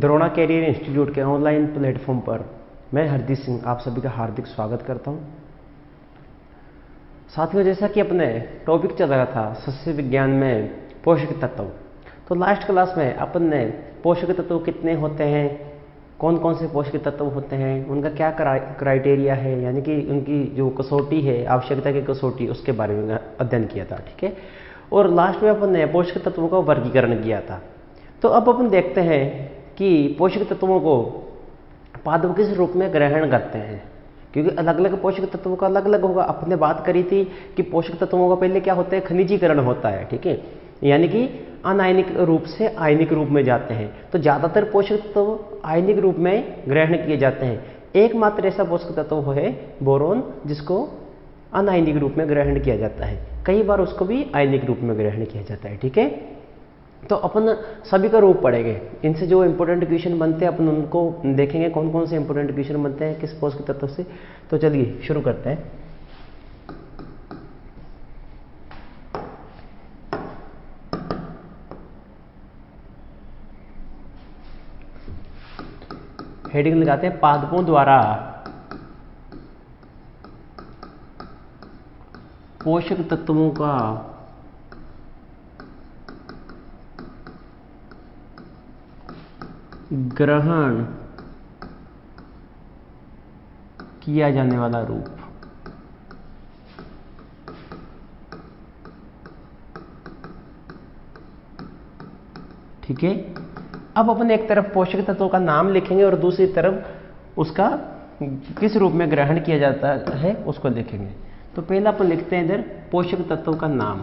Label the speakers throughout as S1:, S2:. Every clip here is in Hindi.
S1: द्रोणा कैरियर इंस्टीट्यूट के ऑनलाइन प्लेटफॉर्म पर मैं हरदीप सिंह आप सभी का हार्दिक स्वागत करता हूं। साथियों, जैसा कि अपने टॉपिक चल रहा था सस्य विज्ञान में पोषक तत्व, तो लास्ट क्लास में अपन ने पोषक तत्व कितने होते हैं, कौन कौन से पोषक तत्व होते हैं, उनका क्या क्राइटेरिया है, यानी कि उनकी जो कसौटी है, आवश्यकता की कसौटी, उसके बारे में अध्ययन किया था। ठीक है, और लास्ट में अपन ने पोषक तत्वों का वर्गीकरण किया था। तो अब अपन देखते हैं कि पोषक तत्वों को पादप किस रूप में ग्रहण करते हैं, क्योंकि अलग अलग पोषक तत्वों का अलग अलग होगा। अपने बात करी थी कि पोषक तत्वों का पहले क्या होता है, खनिजीकरण होता है। ठीक है, यानी कि अनायनिक रूप से आयनिक रूप में जाते हैं। तो ज़्यादातर पोषक तत्व आयनिक रूप में ग्रहण किए जाते हैं। एकमात्र ऐसा पोषक तत्व है बोरोन, जिसको अनायनिक रूप में ग्रहण किया जाता है। कई बार उसको भी आयनिक रूप में ग्रहण किया जाता है। ठीक है, तो अपन सभी का रूप पढ़ेंगे। इनसे जो इंपॉर्टेंट क्वेश्चन बनते हैं अपन उनको देखेंगे, कौन कौन से इंपॉर्टेंट क्वेश्चन बनते हैं किस पोषक तत्व से। तो चलिए शुरू करते हैं। हेडिंग लगाते हैं, पादपों द्वारा पोषक तत्वों का ग्रहण किया जाने वाला रूप। ठीक है, अब अपन एक तरफ पोषक तत्वों का नाम लिखेंगे और दूसरी तरफ उसका किस रूप में ग्रहण किया जाता है उसको लिखेंगे। तो पहला अपन लिखते हैं इधर पोषक तत्वों का नाम।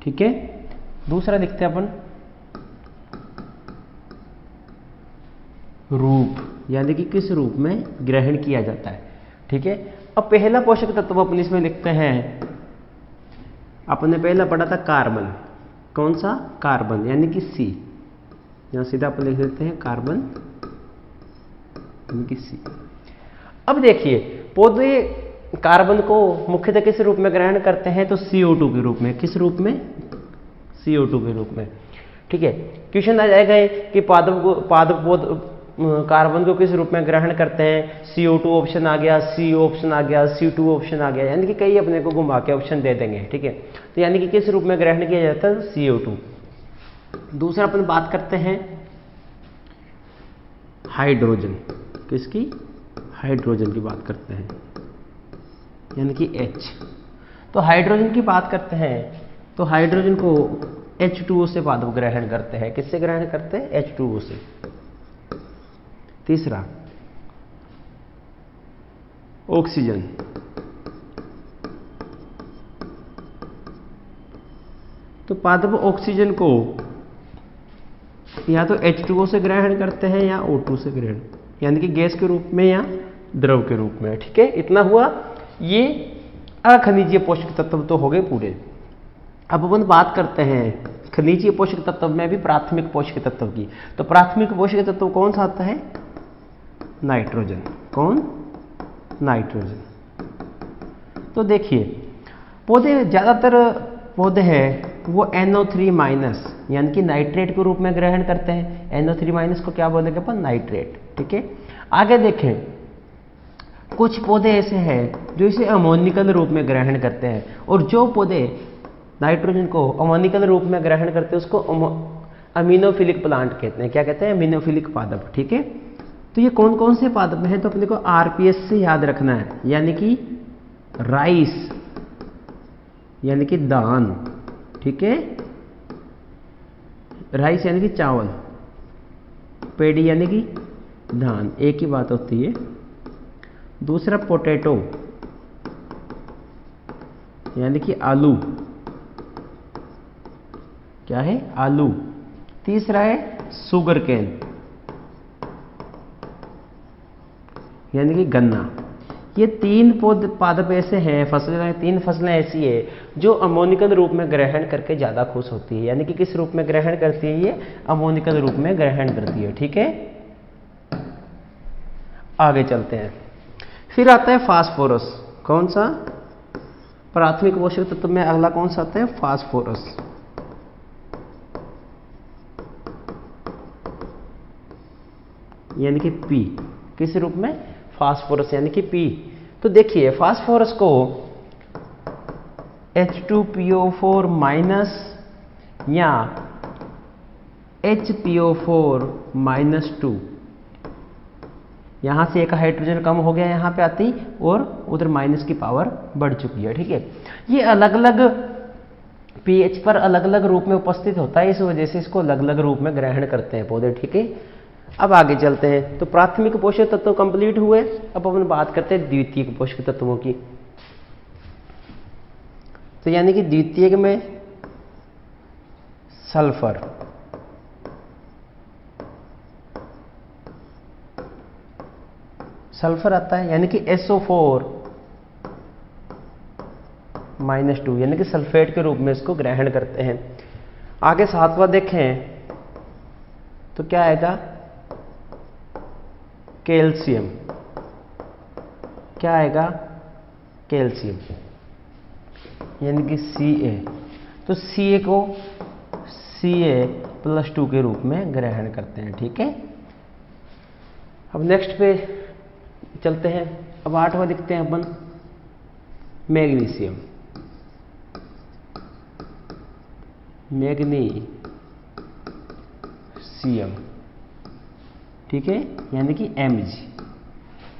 S1: ठीक है, दूसरा लिखते हैं अपन रूप, यानी कि किस रूप में ग्रहण किया जाता है। ठीक है, अब पहला पोषक तत्व अपन इसमें लिखते हैं, अपन ने पहला पढ़ा था कार्बन। कौन सा? कार्बन, यानी कि सी। यहां सीधा अपन लिख देते हैं कार्बन यानी कि सी। अब देखिए, पौधे कार्बन को मुख्यतः किस रूप में ग्रहण करते हैं, तो CO2 के रूप में। किस रूप में? CO2 के रूप में। ठीक है, क्वेश्चन आ जाएगा कि पादप कार्बन को किस रूप में ग्रहण करते हैं। CO2 ऑप्शन आ गया, C ऑप्शन आ गया, C2 ऑप्शन आ गया, यानी कि कई अपने को घुमा के ऑप्शन दे देंगे। ठीक है, तो यानी कि किस रूप में ग्रहण किया जाता है, CO2। दूसरा अपन बात करते हैं हाइड्रोजन। किसकी? हाइड्रोजन की बात करते हैं, यानी कि H। तो हाइड्रोजन की बात करते हैं तो हाइड्रोजन को H2O से पादप ग्रहण करते हैं। किससे ग्रहण करते हैं? H2O से। तीसरा ऑक्सीजन। तो पादप ऑक्सीजन को या तो H2O से ग्रहण करते हैं या O2 से ग्रहण, यानी कि गैस के रूप में या द्रव के रूप में। ठीक है, इतना हुआ। ये अखनिजीय पोषक तत्व तो हो गए पूरे। अब अपन बात करते हैं खनिजीय पोषक तत्व में भी प्राथमिक पोषक तत्व की। तो प्राथमिक पोषक तत्व कौन सा आता है? नाइट्रोजन। कौन? नाइट्रोजन। तो देखिए, पौधे ज्यादातर पौधे हैं वो NO3- यानी कि नाइट्रेट के रूप में ग्रहण करते हैं। NO3- को क्या बोलेंगे अपन? नाइट्रेट। ठीक है, आगे देखें, कुछ पौधे ऐसे हैं जो इसे अमोनिकल रूप में ग्रहण करते हैं, और जो पौधे नाइट्रोजन को अमोनिकल रूप में ग्रहण करते हैं उसको अमीनोफिलिक प्लांट कहते हैं। क्या कहते हैं? अमीनोफिलिक पादप। ठीक है, तो ये कौन कौन से पादप हैं, तो अपने को RPS से याद रखना है, यानी कि राइस यानी कि धान। ठीक है, राइस यानी कि चावल, पेडी यानी कि धान, एक ही बात होती है। दूसरा पोटैटो यानी कि आलू। क्या है? आलू। तीसरा है शुगर केन यानी कि गन्ना। ये तीन पादप ऐसे हैं, फसलें, तीन फसलें ऐसी है जो अमोनिकल रूप में ग्रहण करके ज्यादा खुश होती है। यानी कि किस रूप में ग्रहण करती है? ये अमोनिकल रूप में ग्रहण करती है। ठीक है, आगे चलते हैं। फिर आता है फास्फोरस। कौन सा? प्राथमिक पोषक तत्व में अगला कौन सा आता है? फास्फोरस। यानी कि पी, किस रूप में? फास्फोरस यानी कि पी। तो देखिए फास्फोरस को H2PO4 माइनस या HPO4-2, यहां से एक हाइड्रोजन कम हो गया यहां पे आती, और उधर माइनस की पावर बढ़ चुकी है। ठीक है, ये अलग अलग पीएच पर अलग अलग रूप में उपस्थित होता है, इस वजह से इसको अलग अलग रूप में ग्रहण करते हैं पौधे। ठीक है, अब आगे चलते हैं। तो प्राथमिक पोषक तत्व कंप्लीट हुए, अब अपन बात करते हैं द्वितीयक पोषक तत्वों की। तो यानी कि द्वितीयक में सल्फर, सल्फर आता है, यानी कि SO4-2, यानी कि सल्फेट के रूप में इसको ग्रहण करते हैं। आगे सातवां देखें तो क्या आएगा? कैल्शियम। क्या आएगा? कैल्शियम, यानी कि Ca। तो Ca को Ca+2 के रूप में ग्रहण करते हैं। ठीक है, अब नेक्स्ट पे चलते हैं। अब 8वां लिखते हैं अपन, मैग्नीशियम। मैग्नीशियम, ठीक है, यानी कि Mg।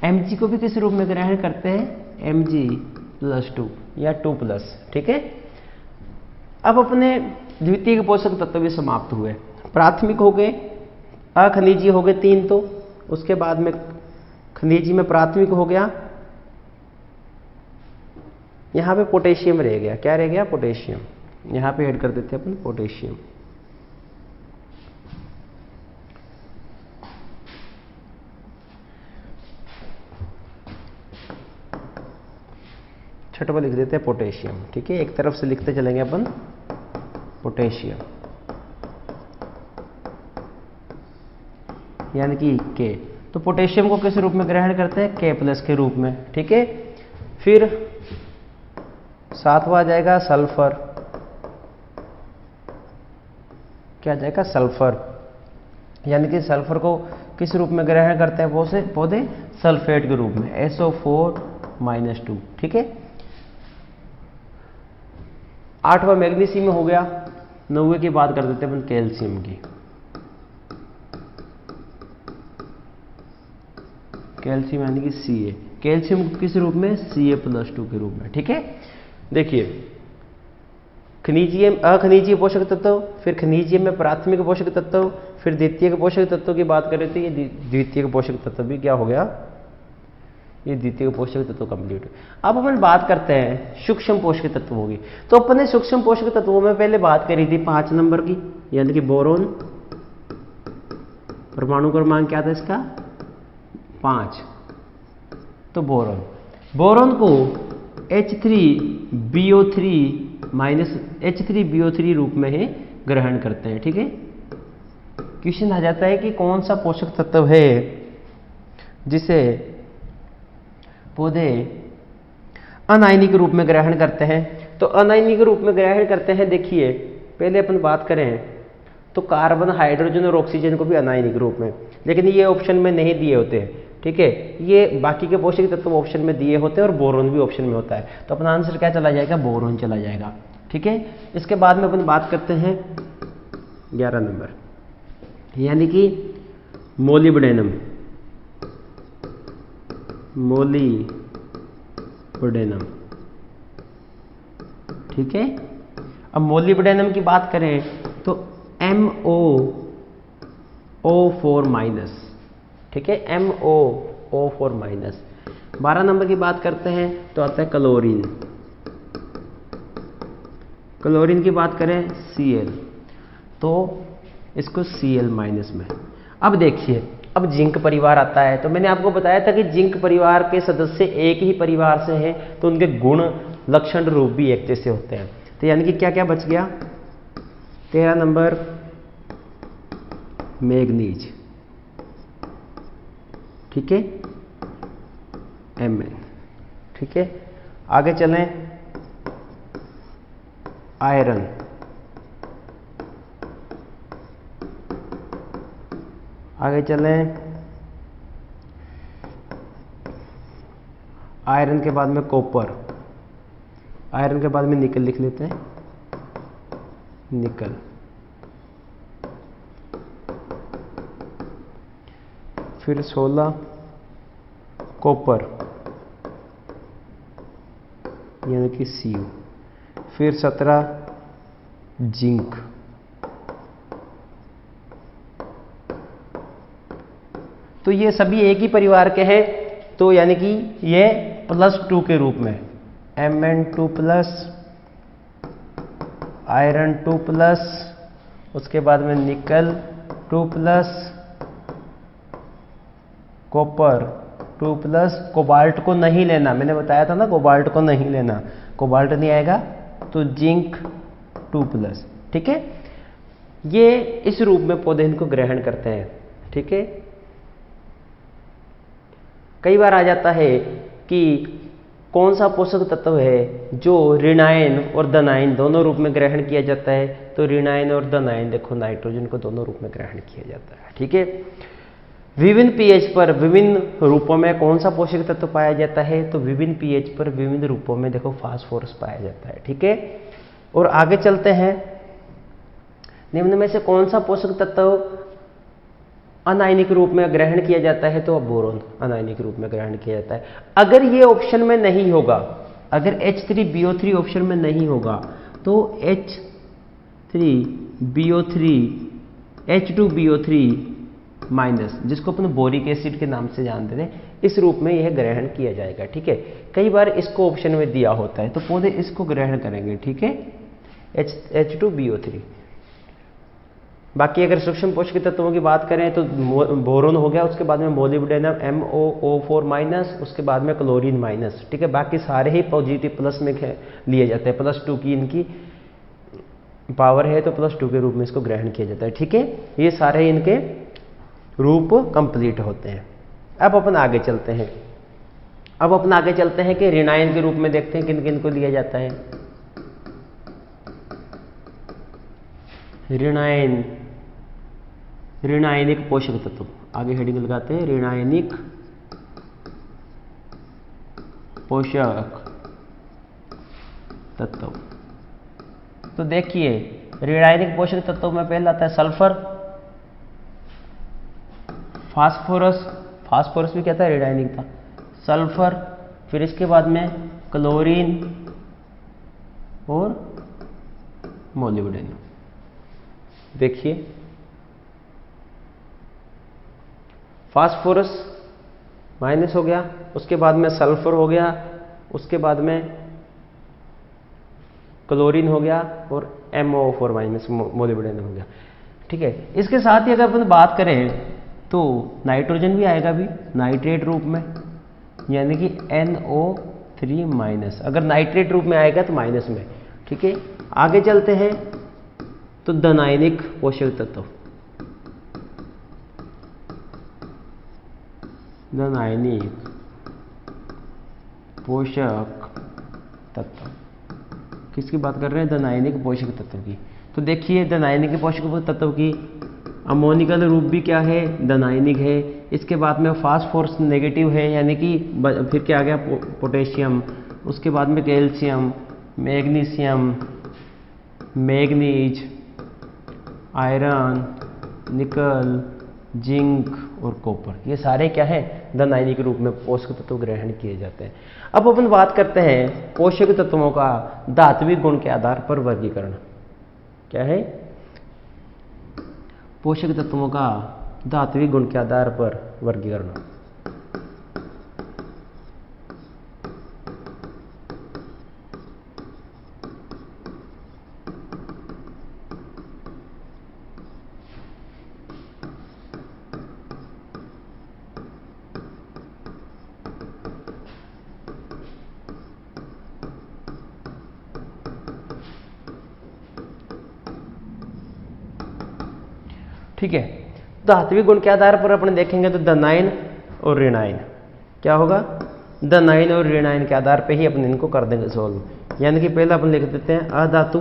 S1: Mg को भी किस रूप में ग्रहण करते हैं? Mg+2 या 2+। ठीक है, अब अपने द्वितीयक पोषक तत्व भी समाप्त हुए। प्राथमिक हो गए, अखनिजीय हो गए 3, तो उसके बाद में खनिजी में प्राथमिक हो गया, यहां पे पोटेशियम रह गया। क्या रह गया? पोटेशियम। यहां पे ऐड कर देते हैं अपन पोटेशियम। छठवां लिख देते हैं पोटेशियम। ठीक है, एक तरफ से लिखते चलेंगे अपन पोटेशियम, यानी कि के। तो पोटेशियम को किस रूप में ग्रहण करते हैं? K+ के रूप में। ठीक है, फिर सातवां आ जाएगा सल्फर। क्या आ जाएगा? सल्फर, यानी कि सल्फर को किस रूप में ग्रहण करते हैं पौधे? सल्फेट के रूप में, SO4-2। ठीक है, 8वां मैग्नीशियम में हो गया। 9वें की बात कर देते हैं अपन कैल्शियम की। कैल्शियम यानी कि Ca। कैल्शियम किस रूप में? Ca+2 के रूप में। ठीक है, देखिए खनिजीय, अखनिजीय पोषक तत्व, फिर खनिजीय में प्राथमिक पोषक तत्व, फिर द्वितीयक पोषक तत्व की बात करें तो ये द्वितीयक पोषक तत्व भी क्या हो गया? ये द्वितीयक पोषक तत्व कंप्लीट। अब अपन बात करते हैं सूक्ष्म पोषक तत्वों की। तो अपन ने सूक्ष्म पोषक तत्वों में पहले बात करी थी 5 नंबर की, यानी कि बोरोन। परमाणु क्रमांक क्या था इसका? 5। तो बोरोन, बोरोन को H3BO3- रूप में ही ग्रहण करते हैं। ठीक है, क्वेश्चन आ जाता है कि कौन सा पोषक तत्व है जिसे पौधे अनायनिक रूप में ग्रहण करते हैं? तो अनायनिक रूप में ग्रहण करते हैं, देखिए पहले अपन बात करें तो कार्बन, हाइड्रोजन और ऑक्सीजन को भी अनायनिक रूप में, लेकिन ये ऑप्शन में नहीं दिए होते हैं। ठीक है, ये बाकी के पोषक तत्व ऑप्शन में दिए होते हैं और बोरोन भी ऑप्शन में होता है। तो अपना आंसर क्या चला जाएगा? बोरोन चला जाएगा। ठीक है, इसके बाद में अपन बात करते हैं 11 नंबर, यानी कि मोलिब्डेनम। मोलिब्डेनम, ठीक है। अब मोलिब्डेनम की बात करें तो MoO4-, ठीक है, MoO4-। 12 नंबर की बात करते हैं तो आता है क्लोरीन। क्लोरीन की बात करें Cl, तो इसको Cl- में। अब देखिए, अब जिंक परिवार आता है। तो मैंने आपको बताया था कि जिंक परिवार के सदस्य एक ही परिवार से हैं, तो उनके गुण, लक्षण, रूप भी एक जैसे होते हैं। तो यानी कि क्या क्या बच गया? 13 नंबर मैग्नीज, ठीक है, Mn। ठीक है, आगे चलें आयरन, आगे चलें, आयरन के बाद में कॉपर, आयरन के बाद में निकल लिख लेते हैं, निकल, फिर 16 कॉपर यानी कि Cu, फिर 17 जिंक, तो ये सभी एक ही परिवार के हैं, तो यानी कि ये +2 के रूप में Mn2 प्लस, आयरन 2 प्लस, उसके बाद में निकल 2 प्लस, कॉपर 2 प्लस, कोबाल्ट को नहीं लेना, मैंने बताया था ना कोबाल्ट को नहीं लेना, कोबाल्ट नहीं आएगा, तो जिंक 2 प्लस। ठीक है, ये इस रूप में पौधे इनको ग्रहण करते हैं। ठीक है, कई बार आ जाता है कि कौन सा पोषक तत्व है जो ऋणायन और धनायन दोनों रूप में ग्रहण किया जाता है, तो ऋणायन और धनायन देखो नाइट्रोजन को दोनों रूप में ग्रहण किया जाता है। ठीक है, विभिन्न पीएच पर विभिन्न रूपों में कौन सा पोषक तत्व पाया जाता है, तो विभिन्न पीएच पर विभिन्न रूपों में देखो फास्फोरस पाया जाता है। ठीक है, और आगे चलते हैं, निम्न में से कौन सा पोषक तत्व अनायनिक रूप में ग्रहण किया जाता है, तो बोरोन अनायनिक रूप में ग्रहण किया जाता है। अगर ये ऑप्शन में नहीं होगा, अगर H3BO3 ऑप्शन में नहीं होगा, तो H3BO3 H2BO3 माइनस, जिसको अपन बोरिक एसिड के नाम से जानते थे, इस रूप में यह ग्रहण किया जाएगा। ठीक है, कई बार इसको ऑप्शन में दिया होता है, तो पौधे इसको ग्रहण करेंगे। ठीक है, H2BO3। बाकी अगर सूक्ष्म पोषक तत्वों की बात करें तो बोरोन हो गया, उसके बाद में मोलिब्डेनम MoO4 माइनस, उसके बाद में क्लोरीन माइनस। ठीक है, बाकी सारे ही पॉजिटिव प्लस में लिए जाते हैं, +2 की इनकी पावर है, तो +2 के रूप में इसको ग्रहण किया जाता है। ठीक है, ये सारे इनके रूप कंप्लीट होते हैं। अब अपन आगे चलते हैं, कि ऋणायन के रूप में देखते हैं किन किन को लिया जाता है। ऋणायनिक पोषक तत्व, आगे हेडिंग लगाते हैं, ऋणायनिक पोषक तत्व। तो देखिए ऋणायनिक पोषक तत्व में पहला आता है सल्फर, फास्फोरस भी क्या था, ऋणायनिक था, सल्फर, फिर इसके बाद में क्लोरीन और मोलिब्डेनम। देखिए फास्फोरस माइनस हो गया, उसके बाद में सल्फर हो गया, उसके बाद में क्लोरीन हो गया और MoO4 माइनस मोलिब्डेनम हो गया। ठीक है, इसके साथ ही अगर अपन बात करें तो नाइट्रोजन भी आएगा भी नाइट्रेट रूप में, यानी कि NO3 माइनस, अगर नाइट्रेट रूप में आएगा तो माइनस में। ठीक है, आगे चलते हैं, तो धनायनिक पोषक तत्व, धनायनिक पोषक तत्व, किसकी बात कर रहे हैं, धनायनिक पोषक तत्व की। तो देखिए धनायनिक पोषक तत्व की अमोनिकल रूप भी क्या है, धनायनिक है। इसके बाद में फास्फोरस नेगेटिव है, यानी कि फिर क्या आ गया, पोटेशियम, उसके बाद में कैल्शियम, मैग्नीशियम, मैग्नीज, आयरन, निकल, जिंक और कॉपर, ये सारे क्या है, धनायनिक रूप में पोषक तत्व ग्रहण किए जाते हैं। अब अपन बात करते हैं पोषक तत्वों का धात्विक गुण के आधार पर वर्गीकरण। क्या है, पोषक तत्वों का धात्विक गुण के आधार पर वर्गीकरण। ठीक है, धात्विक गुण के आधार पर अपन देखेंगे तो धनायन और ऋणायन क्या होगा, धनायन और ऋणायन के आधार पे ही अपन इनको कर देंगे सोल्व। यानी कि पहला अपन लिख देते हैं अधातु,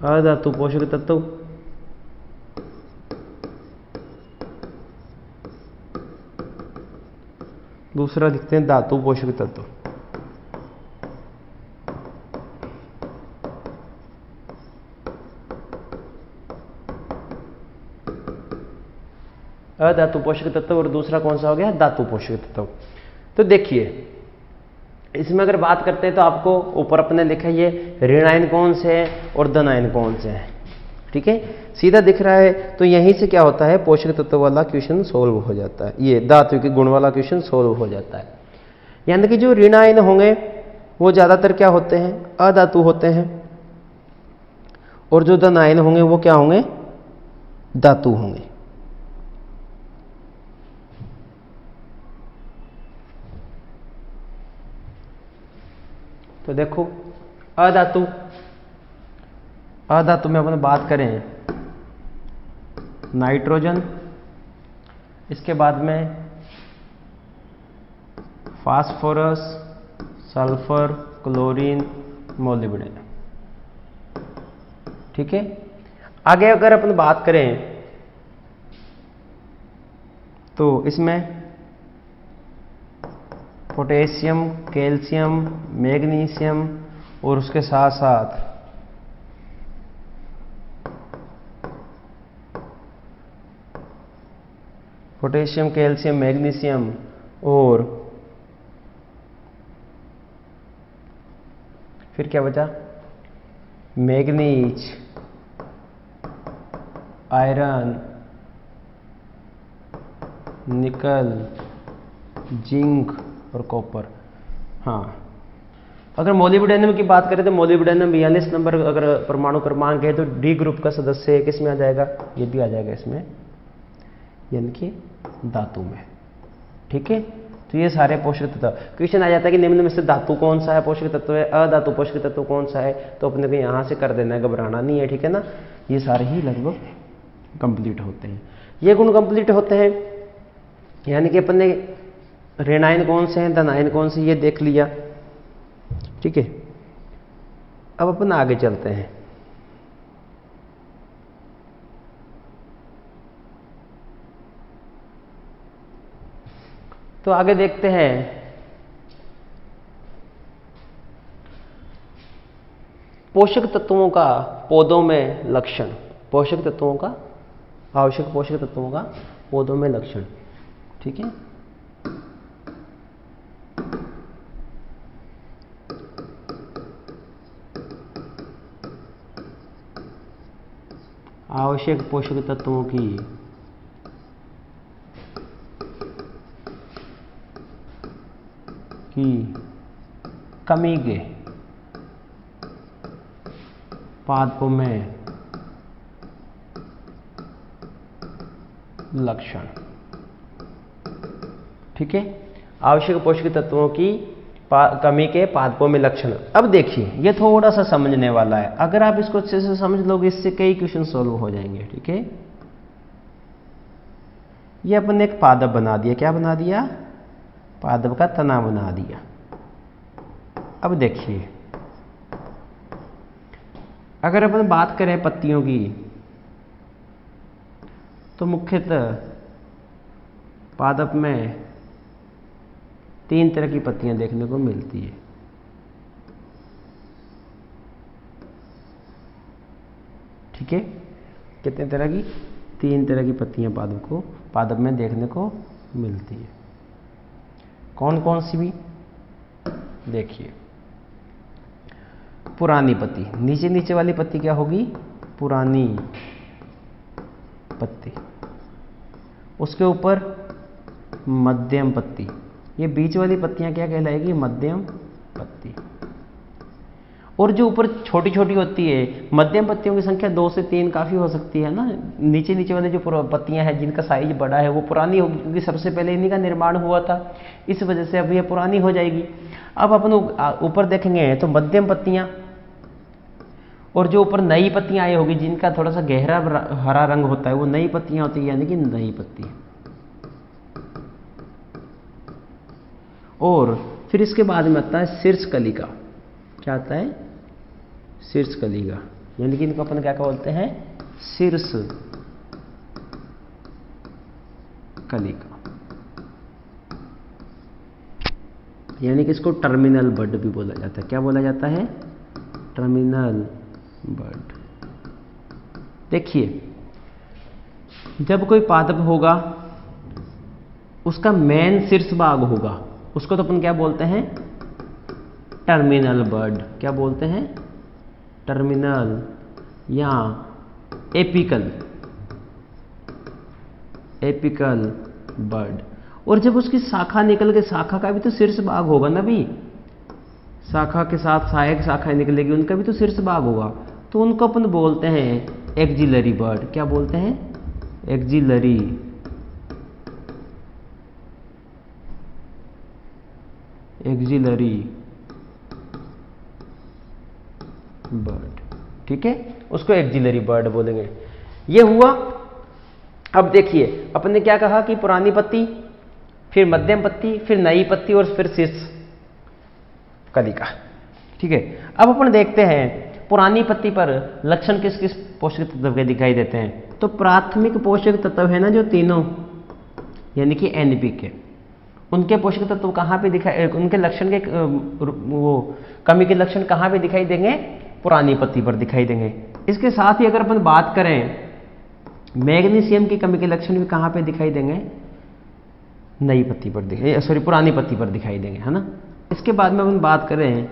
S1: अधातु पोषक तत्व, दूसरा लिखते हैं धातु पोषक तत्व। अधातु पोषक तत्व और दूसरा कौन सा हो गया, धातु पोषक तत्व। तो देखिए इसमें अगर बात करते हैं तो आपको ऊपर अपने लिखा है ये ऋण आयन कौन से हैं और धन आयन कौन से हैं, ठीक है, सीधा दिख रहा है। तो यहीं से क्या होता है, पोषक तत्व वाला क्वेश्चन सोल्व हो जाता है, ये धातु के गुण वाला क्वेश्चन सोल्व हो जाता है। यानी कि जो ऋण आयन होंगे वो ज्यादातर क्या होते हैं, अधातु होते हैं, और जो धन आयन होंगे वो क्या होंगे, धातु होंगे। तो देखो अधातु, अधातु में अपन बात करें नाइट्रोजन, इसके बाद में फास्फोरस, सल्फर, क्लोरीन, मोलिब्डेनम, ठीक है। आगे अगर अपन बात करें तो इसमें पोटेशियम, कैल्शियम, मैग्नीशियम और उसके साथ साथ पोटेशियम, कैल्शियम, मैग्नीशियम और फिर क्या बचा, मैग्नीज, आयरन, निकल, जिंक और कॉपर। हाँ, अगर मोलिब्डेनम की बात करें तो मोलिब्डेनम 42 नंबर अगर परमाणु क्रमांक है तो डी ग्रुप का सदस्य है, किस में आ जाएगा, ये भी आ जाएगा इसमें, यानी कि धातु में, ठीक है। तो ये सारे पोषक तत्व, क्वेश्चन आ जाता है कि निम्न में से धातु कौन सा है पोषक तत्व है, अधातु पोषक तत्व कौन सा है, तो अपने को यहां से कर देना है, घबराना नहीं है, ठीक है ना। ये सारे ही लगभग कंप्लीट होते हैं, ये गुण कंप्लीट होते हैं। यानी कि अपन ने ऋण आयन कौन से हैं, धन आयन कौन से, ये देख लिया, ठीक है। अब अपन आगे चलते हैं। तो आगे देखते हैं पोषक तत्वों का पौधों में लक्षण, पोषक तत्वों का, आवश्यक पोषक तत्वों का पौधों में लक्षण, ठीक है। आवश्यक पोषक तत्वों की कमी के पादपों में लक्षण, ठीक है। आवश्यक पोषक तत्वों की कमी के पादपों में लक्षण। अब देखिए ये थोड़ा सा समझने वाला है, अगर आप इसको अच्छे से समझ लोगे इससे कई क्वेश्चन सॉल्व हो जाएंगे, ठीक है। ये अपन ने एक पादप बना दिया, क्या बना दिया, पादप का तना बना दिया। अब देखिए अगर अपन बात करें पत्तियों की तो मुख्यतः पादप में 3 तरह की पत्तियां देखने को मिलती है, ठीक है। कितने तरह की, 3 तरह की पत्तियां पादप में देखने को मिलती है। कौन कौन सी भी देखिए, पुरानी पत्ती, नीचे नीचे वाली पत्ती क्या होगी, पुरानी पत्ती, उसके ऊपर मध्यम पत्ती, ये बीच वाली पत्तियां क्या कहलाएगी, मध्यम पत्ती। और जो ऊपर छोटी छोटी होती है, मध्यम पत्तियों की संख्या 2 से 3 काफी हो सकती है ना। नीचे नीचे वाली जो पत्तियां हैं जिनका साइज बड़ा है वो पुरानी होगी, क्योंकि सबसे पहले इन्हीं का निर्माण हुआ था, इस वजह से अब ये पुरानी हो जाएगी। अब अपन ऊपर देखेंगे तो मध्यम पत्तियां, और जो ऊपर नई पत्तियां आई होगी जिनका थोड़ा सा गहरा हरा रंग होता है वो नई पत्तियां होती है, यानी कि नई पत्ती। और फिर इसके बाद में आता है शीर्ष कलिका। क्या आता है? शीर्ष कलिका, यानी कि इनको अपन क्या बोलते हैं? शीर्ष कलिका, यानी कि इसको टर्मिनल बड भी बोला जाता है। क्या बोला जाता है? टर्मिनल बड। देखिए, जब कोई पादप होगा उसका मेन शीर्ष भाग होगा, उसको तो अपन क्या बोलते हैं? टर्मिनल बड। क्या बोलते हैं? टर्मिनल या एपिकल, एपिकल बड। और जब उसकी शाखा निकल के, शाखा का भी तो शीर्ष भाग होगा ना भी, शाखा के साथ सहायक शाखा निकलेगी, उनका भी तो शीर्ष भाग होगा, तो उनको अपन बोलते हैं एक्जिलरी बर्ड। क्या बोलते हैं? Axillary bud. ठीक है, उसको एक्जिलरी बर्ड बोलेंगे। ये हुआ। अब देखिए, अपन ने क्या कहा कि पुरानी पत्ती, फिर मध्यम पत्ती, फिर नई पत्ती और फिर शीर्ष कलिका। ठीक है, अब अपन देखते हैं पुरानी पत्ती पर लक्षण किस किस पोषक तत्व के दिखाई देते हैं। तो प्राथमिक पोषक तत्व है ना जो तीनों, यानी कि NPK, उनके पोषक तत्व कहाँ पे दिखाई, उनके लक्षण के वो कमी के लक्षण कहाँ पे दिखाई देंगे? पुरानी पत्ती पर दिखाई देंगे। इसके साथ ही अगर अपन बात करें मैग्नीशियम की कमी के लक्षण भी कहाँ पे दिखाई देंगे? नई पत्ती पर पुरानी पत्ती पर दिखाई देंगे, है ना। इसके बाद में अपन बात करें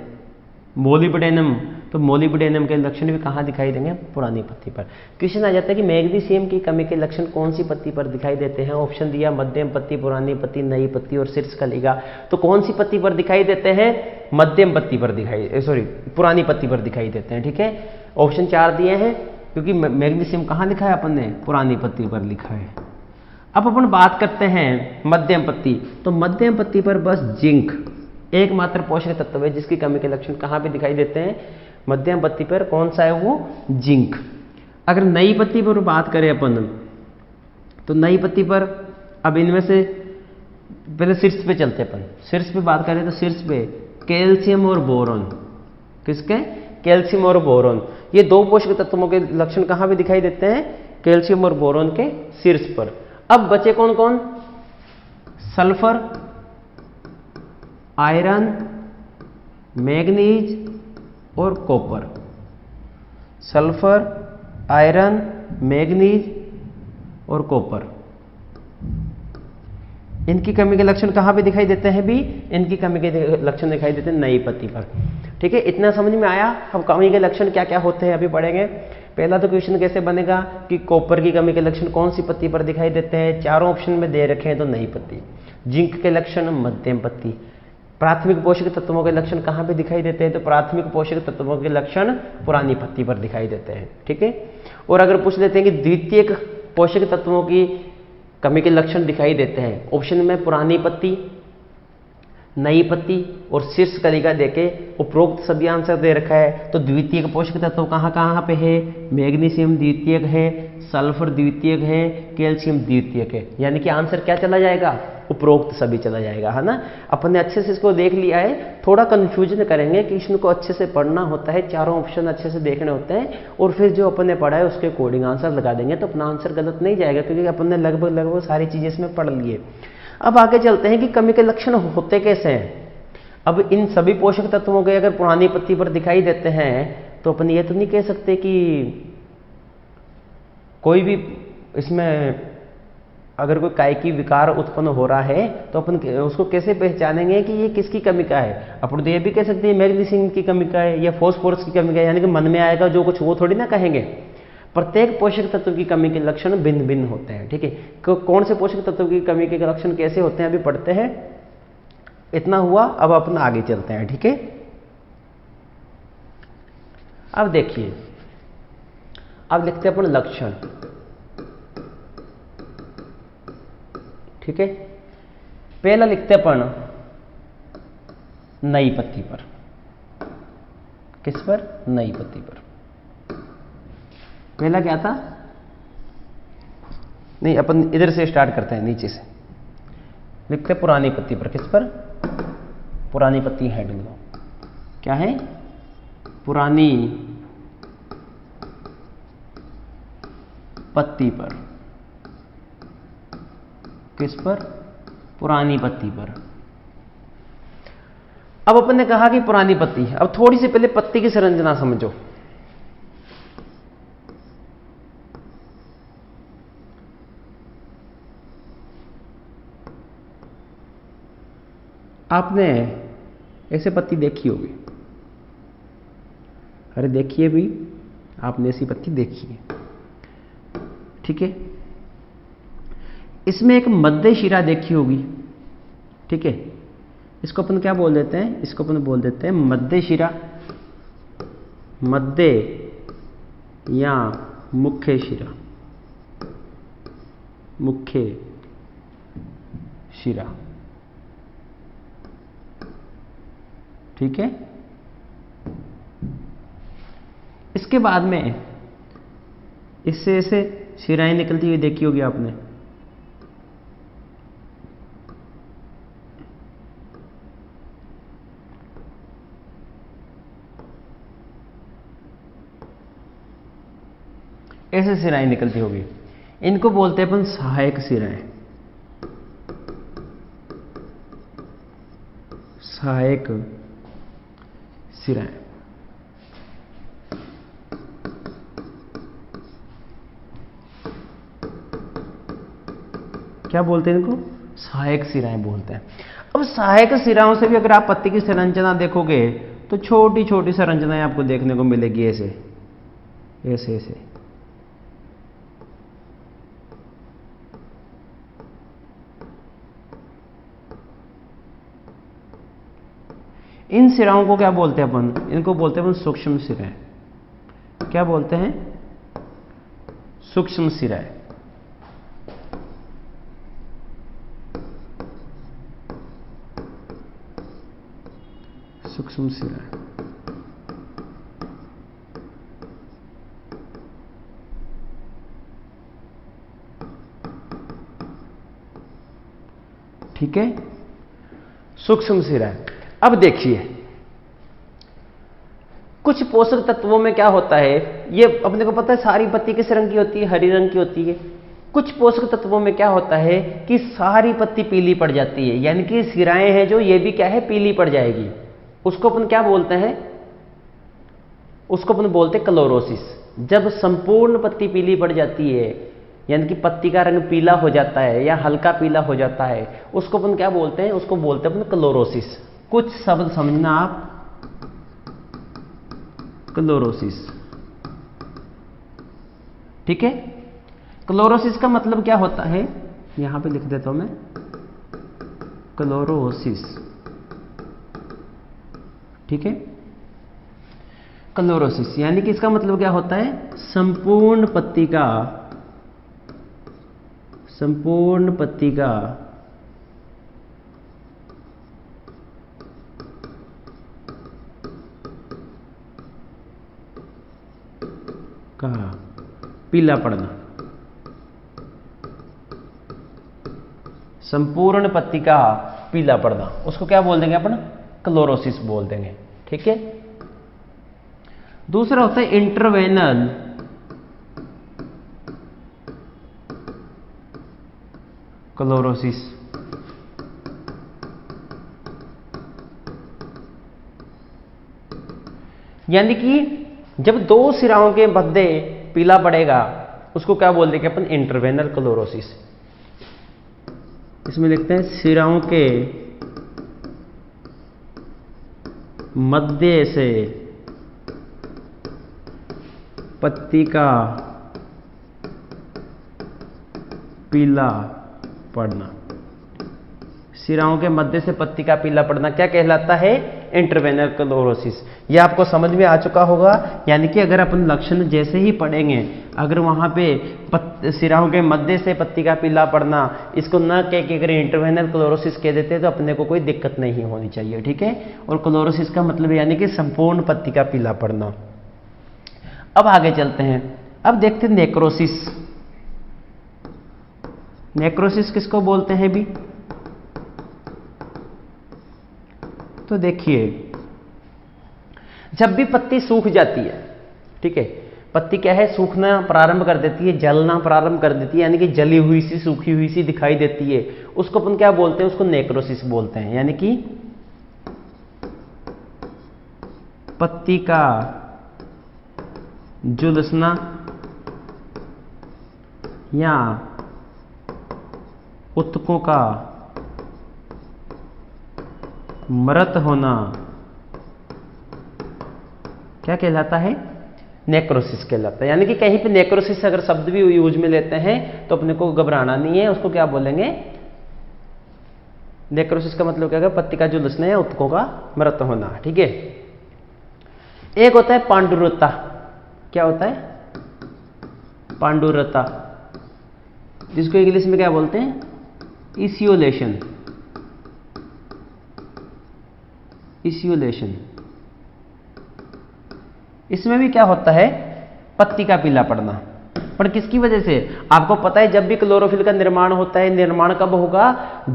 S1: मोलिब्डेनम, तो मोलिब्डेनम के लक्षण भी कहाँ दिखाई देंगे? पुरानी पत्ती पर। क्वेश्चन आ जाता है कि मैग्नीशियम की कमी के लक्षण कौन सी पत्ती पर दिखाई देते हैं? ऑप्शन दिया मध्यम पत्ती, पुरानी पत्ती, नई पत्ती और शीर्ष कलिका। तो कौन सी पत्ती पर दिखाई देते हैं? मध्यम पत्ती पर पुरानी पत्ती पर दिखाई देते हैं। ठीक है, ऑप्शन 4 दिए हैं क्योंकि मैग्नीशियम कहाँ लिखा है अपन ने? पुरानी पत्ती पर लिखा है। अब अपन बात करते हैं मध्यम पत्ती। तो मध्यम पत्ती पर बस जिंक एकमात्र पोषक तत्व है जिसकी कमी के लक्षण कहाँ पे दिखाई देते हैं? मध्यम पत्ती पर। कौन सा है वो? जिंक। अगर नई पत्ती पर बात करें अपन, तो नई पत्ती पर अब इनमें से पहले शीर्ष पे चलते अपन। शीर्ष पे बात करें तो शीर्ष पे कैल्शियम और बोरॉन। किसके? कैल्शियम और बोरॉन। ये दो पोषक तत्वों के लक्षण कहाँ पे दिखाई देते हैं? कैल्शियम और बोरॉन के शीर्ष पर। अब बचे कौन कौन? सल्फर, आयरन, मैग्नीज और कॉपर। सल्फर, आयरन, मैग्नीज और कॉपर, इनकी कमी के लक्षण कहाँ पे दिखाई देते हैं भी? इनकी कमी के लक्षण दिखाई देते हैं नई पत्ती पर। ठीक है, इतना समझ में आया। अब कमी के लक्षण क्या क्या होते हैं अभी पढ़ेंगे। पहला तो क्वेश्चन कैसे बनेगा कि कॉपर की कमी के लक्षण कौन सी पत्ती पर दिखाई देते हैं? चारों ऑप्शन में दे रखे हैं तो नई पत्ती। जिंक के लक्षण मध्यम पत्ती। प्राथमिक पोषक तत्वों के लक्षण कहाँ पे दिखाई देते हैं? तो प्राथमिक पोषक तत्वों के लक्षण पुरानी पत्ती पर दिखाई देते हैं। ठीक है, और अगर पूछ लेते हैं कि द्वितीयक पोषक तत्वों की कमी के लक्षण दिखाई देते हैं, ऑप्शन में पुरानी पत्ती, नई पत्ती और शीर्ष कलिका देके उपरोक्त सभी आंसर दे रखा है। तो द्वितीयक पोषक तत्व कहाँ कहाँ पे है? मैग्नीशियम द्वितीयक है, सल्फर द्वितीयक है, कैल्शियम द्वितीयक है। यानी कि आंसर क्या चला जाएगा? उपरोक्त सभी चला जाएगा, है ना। अपन ने अच्छे से इसको देख लिया है। थोड़ा कंफ्यूजन करेंगे कि इसको अच्छे से पढ़ना होता है, चारों ऑप्शन अच्छे से देखने होते हैं, और फिर जो अपन ने पढ़ा है उसके अकॉर्डिंग आंसर लगा देंगे तो अपना आंसर गलत नहीं जाएगा, क्योंकि अपन ने लगभग सारी चीजें इसमें पढ़ लिए। अब आगे चलते हैं कि कमी के लक्षण होते कैसे हैं। अब इन सभी पोषक तत्वों के अगर पुरानी पत्ती पर दिखाई देते हैं तो अपन ये तो नहीं कह सकते कि कोई भी इसमें अगर कोई कायिकी विकार उत्पन्न हो रहा है तो अपन उसको कैसे पहचानेंगे कि ये किसकी कमी का है। अपन तो ये भी कह सकते हैं मैग्नीशियम की कमी का है या फॉस्फोरस की कमी का है, यानी कि मन में आएगा जो कुछ वो थोड़ी ना कहेंगे। प्रत्येक पोषक तत्व की कमी के लक्षण भिन्न भिन्न होते हैं। ठीक है, कौन से पोषक तत्व की कमी के लक्षण कैसे होते हैं अभी पढ़ते हैं। इतना हुआ, अब अपन आगे चलते हैं। ठीक है, अब देखिए, अब लिखते हैं अपन लक्षण। ठीक है, पहला लिखते हैं अपन नई पत्ती पर। किस पर? नई पत्ती पर। पहला क्या था? नहीं, अपन इधर से स्टार्ट करते हैं, नीचे से लिखते हैं पुरानी पत्ती पर। किस पर? पुरानी पत्ती है ढूंढ लो। क्या है? पुरानी पत्ती पर। किस पर? पुरानी पत्ती पर। अब अपन ने कहा कि पुरानी पत्ती। अब थोड़ी सी पहले पत्ती की संरचना समझो। आपने ऐसे पत्ती देखी होगी। अरे देखिए भी, आपने ऐसी पत्ती देखी है, ठीक है। इसमें एक मध्य शिरा देखी होगी, ठीक है। इसको अपन क्या बोल देते हैं? इसको अपन बोल देते हैं मध्य शिरा, मध्य या मुख्य शिरा, मुख्य शिरा, ठीक है। इसके बाद में इससे ऐसे शिराएं निकलती हुई देखी होगी आपने। ऐसे सिराएं निकलती होगी। इनको बोलते हैं अपन सहायक सिराएं। सहायक सिराएं। क्या बोलते हैं इनको? सहायक सिराएं बोलते हैं। अब सहायक सिराओं से भी अगर आप पत्ती की संरचना देखोगे तो छोटी छोटी संरचनाएं आपको देखने को मिलेगी। ऐसे ऐसे ऐसे इन सिराओं को क्या बोलते हैं अपन? इनको बोलते हैं अपन सूक्ष्म सिराएं। क्या बोलते हैं? सूक्ष्म सिराएं। सूक्ष्म सिराएं। ठीक है, सूक्ष्म सिराएं। अब देखिए, कुछ पोषक तत्वों में क्या होता है, ये अपने को पता है सारी पत्ती किस रंग की होती है? हरी रंग की होती है। कुछ पोषक तत्वों में क्या होता है कि सारी पत्ती पीली पड़ जाती है, यानी कि सिराएं हैं जो, ये भी क्या है? पीली पड़ जाएगी। उसको अपन क्या बोलते हैं? उसको अपन बोलते हैं क्लोरोसिस। जब संपूर्ण पत्ती पीली पड़ जाती है, यानी कि पत्ती का रंग पीला हो जाता है या हल्का पीला हो जाता है, उसको अपन क्या बोलते हैं? उसको बोलते हैं अपन क्लोरोसिस। कुछ शब्द समझना आप, क्लोरोसिस, ठीक है। क्लोरोसिस का मतलब क्या होता है? यहां पे लिख देता हूं मैं, क्लोरोसिस, ठीक है। क्लोरोसिस यानी कि इसका मतलब क्या होता है? संपूर्ण पत्ती का पीला पड़ना। संपूर्ण पत्ती का पीला पड़ना, उसको क्या बोल देंगे अपन? क्लोरोसिस बोल देंगे, ठीक है। दूसरा होता है इंटरवेनल क्लोरोसिस। यानी कि जब दो सिराओं के मध्य पीला पड़ेगा, उसको क्या बोल देंगे अपन? इंटरवेनल क्लोरोसिस। इसमें लिखते हैं सिराओं के मध्य से पत्ती का पीला पड़ना। सिराओं के मध्य से पत्ती का पीला पड़ना क्या कहलाता है? इंटरवेनल क्लोरोसिस। यह आपको समझ में आ चुका होगा। यानी कि अगर अपन लक्षण जैसे ही पढ़ेंगे, अगर वहां पे सिराओं के मध्य से पत्ती का पीला पड़ना, इसको न कह के अगर इंटरवेनल क्लोरोसिस कह देते हैं तो अपने को कोई दिक्कत नहीं होनी चाहिए, ठीक है। और क्लोरोसिस का मतलब यानी कि संपूर्ण पत्ती का पीला पड़ना। अब आगे चलते हैं, अब देखते हैं नेक्रोसिस। नेक्रोसिस किसको बोलते हैं भी? तो देखिए, जब भी पत्ती सूख जाती है, ठीक है, पत्ती क्या है, सूखना प्रारंभ कर देती है, जलना प्रारंभ कर देती है, यानी कि जली हुई सी, सूखी हुई सी दिखाई देती है, उसको अपन क्या बोलते हैं, उसको नेक्रोसिस बोलते हैं। यानी कि पत्ती का झुलसना या ऊतकों का मृत होना क्या कहलाता है, नेक्रोसिस कहलाता है। यानी कि कहीं पे नेक्रोसिस अगर शब्द भी यूज में लेते हैं तो अपने को घबराना नहीं है, उसको क्या बोलेंगे, नेक्रोसिस का मतलब क्या है, पत्ती का झुलसना या ऊतकों का मृत होना। ठीक है, एक होता है पांडुरता। क्या होता है, पांडुरता, जिसको इंग्लिश में क्या बोलते हैं, इसियोलेशन। इसियोलेशन, इसमें भी क्या होता है, पत्ती का पीला पड़ना, पर किसकी वजह से, आपको पता है जब भी क्लोरोफिल का निर्माण होता है, निर्माण कब होगा,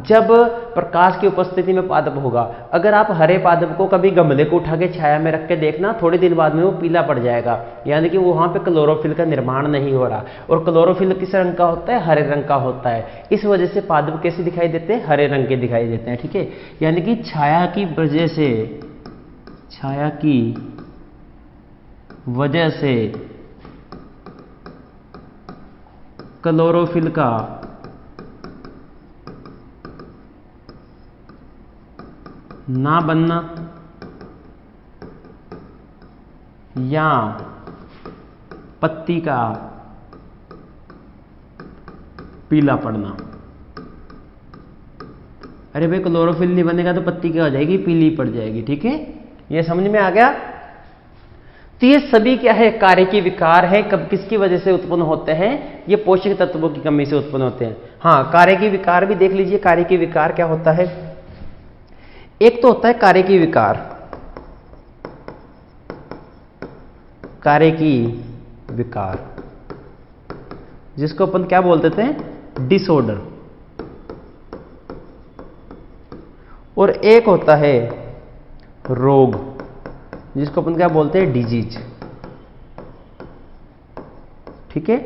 S1: जब प्रकाश की उपस्थिति में पादप होगा। अगर आप हरे पादप को कभी गमले को उठा के छाया में रख के देखना, थोड़ी देर बाद में वो पीला पड़ जाएगा, यानी कि वहां पे क्लोरोफिल का निर्माण नहीं हो रहा। और क्लोरोफिल किस रंग का होता है, हरे रंग का होता है। इस वजह से पादप कैसे दिखाई देते हैं, हरे रंग के दिखाई देते हैं। ठीक है, यानी कि छाया की वजह से, छाया की वजह से क्लोरोफिल का ना बनना या पत्ती का पीला पड़ना। अरे भाई, क्लोरोफिल नहीं बनेगा तो पत्ती क्या हो जाएगी, पीली पड़ जाएगी। ठीक है, ये समझ में आ गया। तो ये सभी क्या है, कार्यकी विकार है। कब किसकी वजह से उत्पन्न होते हैं, ये पोषक तत्वों की कमी से उत्पन्न होते हैं। हाँ, कार्यकी विकार भी देख लीजिए। कार्यकी विकार क्या होता है, एक तो होता है कार्यकी विकार, कार्यकी विकार जिसको अपन क्या बोलते थे, डिसऑर्डर। और एक होता है रोग, जिसको अपन क्या बोलते हैं, डिजीज। ठीक है,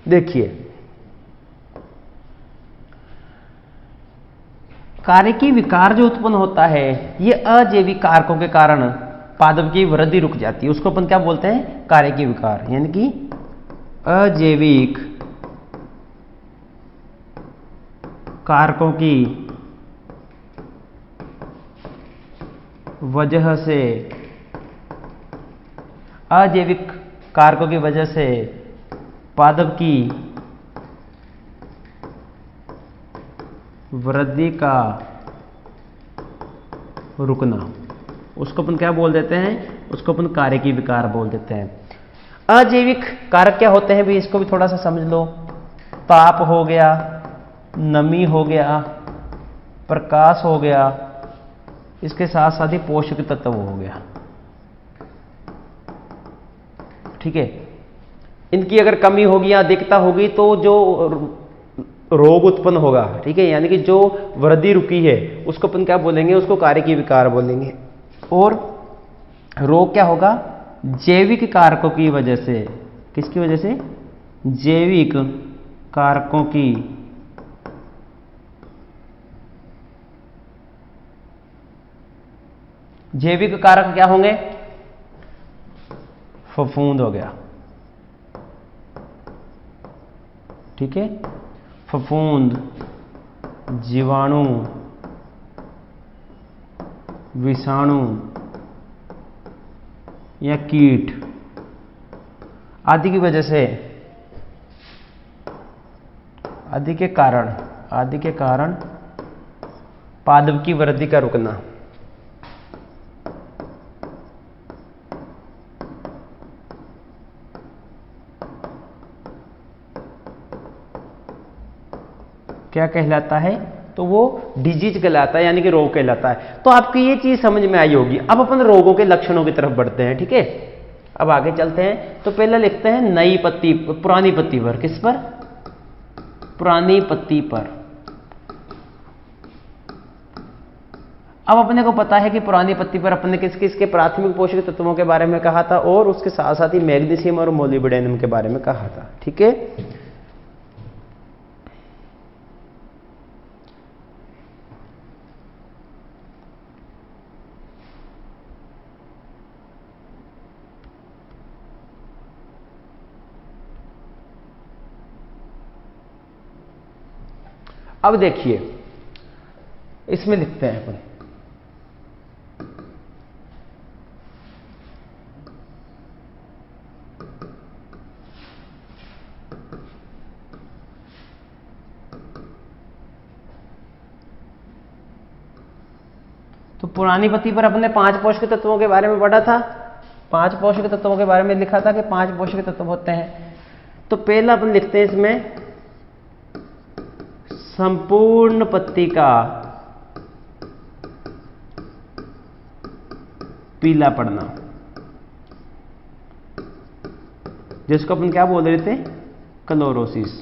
S1: देखिए, कार्यकी विकार जो उत्पन्न होता है, ये अजैविक कारकों के कारण पादप की वृद्धि रुक जाती है, उसको अपन क्या बोलते हैं, कार्यकी विकार। यानी कि अजैविक कारकों की वजह से, अजैविक कारकों की वजह से पादप की वृद्धि का रुकना, उसको अपन क्या बोल देते हैं, उसको अपन कार्यकी विकार बोल देते हैं। अजैविक कारक क्या होते हैं भी, इसको भी थोड़ा सा समझ लो। ताप हो गया, नमी हो गया, प्रकाश हो गया, इसके साथ साथ ही पोषक तत्व हो गया। ठीक है, इनकी अगर कमी होगी या अधिकता होगी तो जो रोग उत्पन्न होगा, ठीक है, यानी कि जो वृद्धि रुकी है उसको अपन क्या बोलेंगे, उसको कार्यकी विकार बोलेंगे। और रोग क्या होगा, जैविक कारकों की वजह से, किसकी वजह से, जैविक कारकों की जैविक कारक क्या होंगे, फफूंद हो गया। ठीक है, फफूंद, जीवाणु, विषाणु या कीट आदि की वजह से, आदि के कारण पादप की वृद्धि का रुकना। क्या कहलाता है, तो वो डिजीज कहलाता है, यानी कि रोग कहलाता है। तो आपकी ये चीज समझ में आई होगी। अब अपन रोगों के लक्षणों की तरफ बढ़ते हैं। ठीक है, अब आगे चलते हैं। तो पहले लिखते हैं नई पत्ती, पुरानी पत्ती पर। किस पर, पुरानी पत्ती पर। अब अपने को पता है कि पुरानी पत्ती पर अपने किस किस के प्राथमिक पोषक तत्वों के बारे में कहा था और उसके साथ साथ ही मैग्नीशियम और मोलिब्डेनम के बारे में कहा था। ठीक है, अब देखिए इसमें लिखते हैं अपन, तो पुरानी पत्ती पर अपने 5 पोषक तत्वों के बारे में पढ़ा था। 5 पोषक तत्वों के बारे में लिखा था कि 5 पोषक तत्व होते हैं। तो पहला अपन लिखते हैं इसमें संपूर्ण पत्ती का पीला पड़ना, जिसको अपन क्या बोल रहे थे, क्लोरोसिस।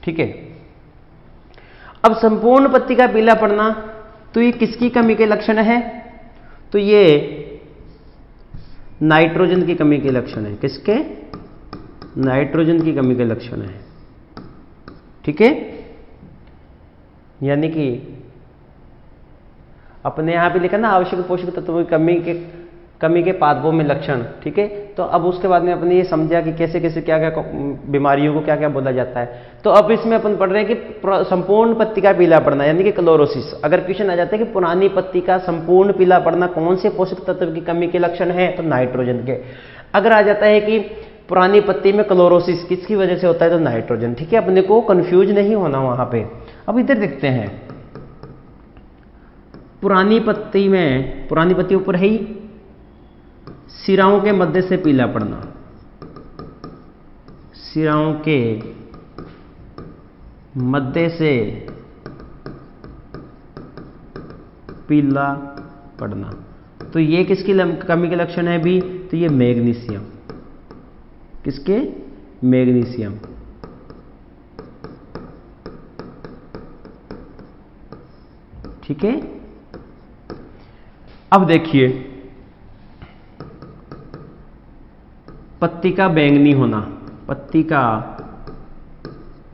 S1: ठीक है, अब संपूर्ण पत्ती का पीला पड़ना, तो ये किसकी कमी के लक्षण है, तो ये नाइट्रोजन की कमी के लक्षण है। किसके, नाइट्रोजन की कमी के लक्षण है। ठीक है, यानी कि अपने यहां पे लिखा ना आवश्यक पोषक तत्वों की कमी के पादपों में लक्षण। ठीक है, तो अब उसके बाद में अपने ये समझा कि कैसे कैसे क्या क्या बीमारियों को क्या क्या बोला जाता है। तो अब इसमें अपन पढ़ रहे हैं कि संपूर्ण पत्ती का पीला पड़ना यानी कि क्लोरोसिस। अगर क्वेश्चन आ जाता है कि पुरानी पत्ती का संपूर्ण पीला पड़ना कौन से पोषक तत्व की कमी के लक्षण है, तो नाइट्रोजन के। अगर आ जाता है कि पुरानी पत्ती में क्लोरोसिस किसकी वजह से होता है, तो नाइट्रोजन। ठीक है, अपने को कंफ्यूज नहीं होना वहां पे। अब इधर देखते हैं, पुरानी पत्ती ऊपर है ही, सिराओं के मध्य से पीला पड़ना, सिराओं के मध्य से पीला पड़ना, तो ये किसकी कमी के लक्षण है भी, तो ये मैग्नीशियम। किसके, मैग्नीशियम। ठीक है, अब देखिए पत्ती का बैंगनी होना, पत्ती का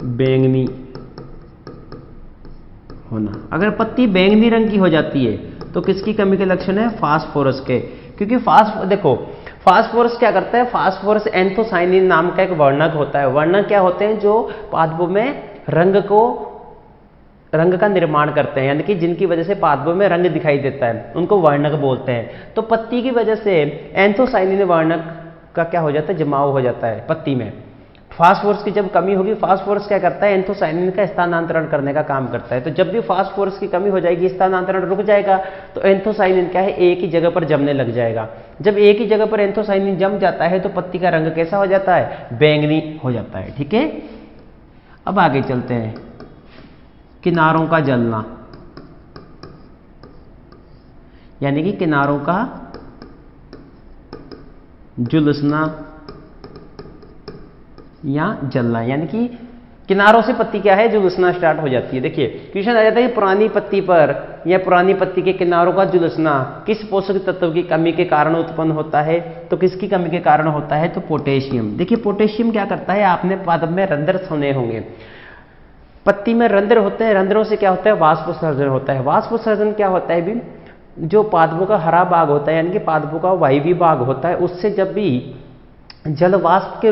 S1: बैंगनी होना। अगर पत्ती बैंगनी रंग की हो जाती है तो किसकी कमी के लक्षण है, फास्फोरस के। क्योंकि देखो फास्फोरस क्या करता है, फास्फोरस एंथोसाइनिन नाम का एक वर्णक होता है। वर्णक क्या होते हैं, जो पादपों में रंग का निर्माण करते हैं, यानी कि जिनकी वजह से पादपों में रंग दिखाई देता है, उनको वर्णक बोलते हैं। तो पत्ती की वजह से एंथोसाइनिन वर्णक का क्या हो जाता है, जमाव हो जाता है पत्ती में। फास्फोरस की जब कमी होगी, फास्फोरस क्या करता है, एंथोसाइनिन का स्थानांतरण करने का काम करता है। तो जब भी फास्फोरस की कमी हो जाएगी, स्थानांतरण रुक जाएगा, तो एंथोसाइनिन क्या है, एक ही जगह पर जमने लग जाएगा। जब एक ही जगह पर एंथोसाइनिन जम जाता है तो पत्ती का रंग कैसा हो जाता है, बैंगनी हो जाता है। ठीक है, अब आगे चलते हैं, किनारों का जलना, यानी कि किनारों का झुलसना या जलना, यानी कि किनारों से पत्ती क्या है, झुलसना स्टार्ट हो जाती है। देखिए क्वेश्चन आ जाता है कि पुरानी पत्ती पर या पुरानी पत्ती के किनारों का झुलसना किस पोषक तत्व की कमी के कारण उत्पन्न होता है, तो किसकी कमी के कारण होता है, तो पोटेशियम। देखिए पोटेशियम क्या करता है, आपने पादप में रंध्र सुने होंगे, पत्ती में रंध्र होते हैं, रंध्रों से क्या होता है, वाष्पोत्सर्जन होता है। वाष्पोत्सर्जन क्या होता है भी, जो पादपों का हरा भाग होता है, यानी कि पादपों का वायवीय भाग होता है, उससे जब भी जल वाष्प के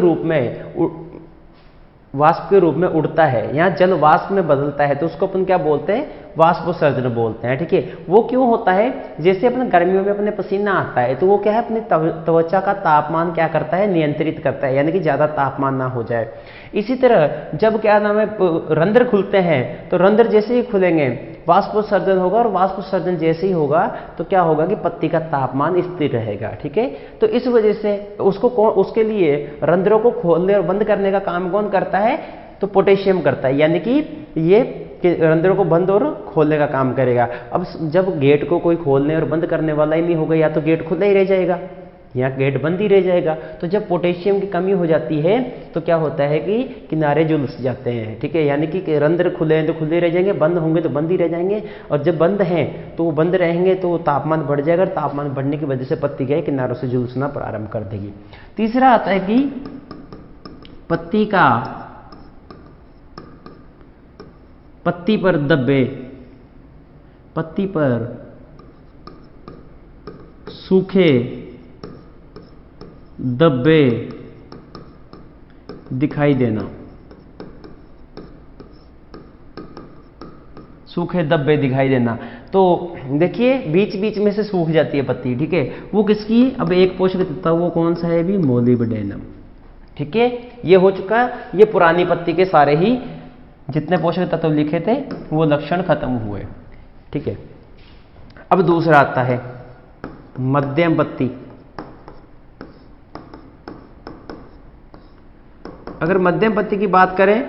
S1: रूप में उड़ता है या जल वाष्प में बदलता है, तो उसको अपन क्या बोलते हैं, वाष्पोत्सर्जन बोलते हैं। ठीक है, वो क्यों होता है, जैसे अपने गर्मियों में अपने पसीना आता है तो वो क्या है, अपने त्वचा का तापमान क्या करता है, नियंत्रित करता है, यानी कि ज्यादा तापमान ना हो जाए। इसी तरह जब क्या नाम है, रंध्र खुलते हैं, तो रंध्र जैसे ही खुलेंगे वाष्पोत्सर्जन होगा, और वाष्पोत्सर्जन जैसे ही होगा तो क्या होगा कि पत्ती का तापमान स्थिर रहेगा। ठीक है, तो इस वजह से उसके लिए रंध्रों को खोलने और बंद करने का काम कौन करता है, तो पोटेशियम करता है, यानी कि ये रंध्रों को बंद और खोलने का काम करेगा। अब जब गेट को कोई खोलने और बंद करने वाला ही नहीं होगा, या तो गेट खुला ही रह जाएगा, यहाँ गेट बंद ही रह जाएगा। तो जब पोटेशियम की कमी हो जाती है तो क्या होता है कि किनारे झुलस जाते हैं, ठीक है, यानी कि रंध्र खुले हैं तो खुले रह जाएंगे, बंद होंगे तो बंद ही रह जाएंगे, और जब बंद हैं तो वो बंद रहेंगे तो तापमान बढ़ जाएगा, और तापमान बढ़ने की वजह से पत्ती के किनारों से झुलसना प्रारंभ कर देगी। तीसरा आता है कि पत्ती पर धब्बे, पत्ती पर सूखे धब्बे दिखाई देना, सूखे धब्बे दिखाई देना। तो देखिए बीच बीच में से सूख जाती है पत्ती, ठीक है, वो किसकी, अब एक पोषक तत्व वो कौन सा है भी, मोलिब्डेनम, ठीक है, ये हो चुका। ये पुरानी पत्ती के सारे ही जितने पोषक तत्व लिखे थे वो लक्षण खत्म हुए, ठीक है। अब दूसरा आता है मध्यम पत्ती। अगर मध्यम पत्ती की बात करें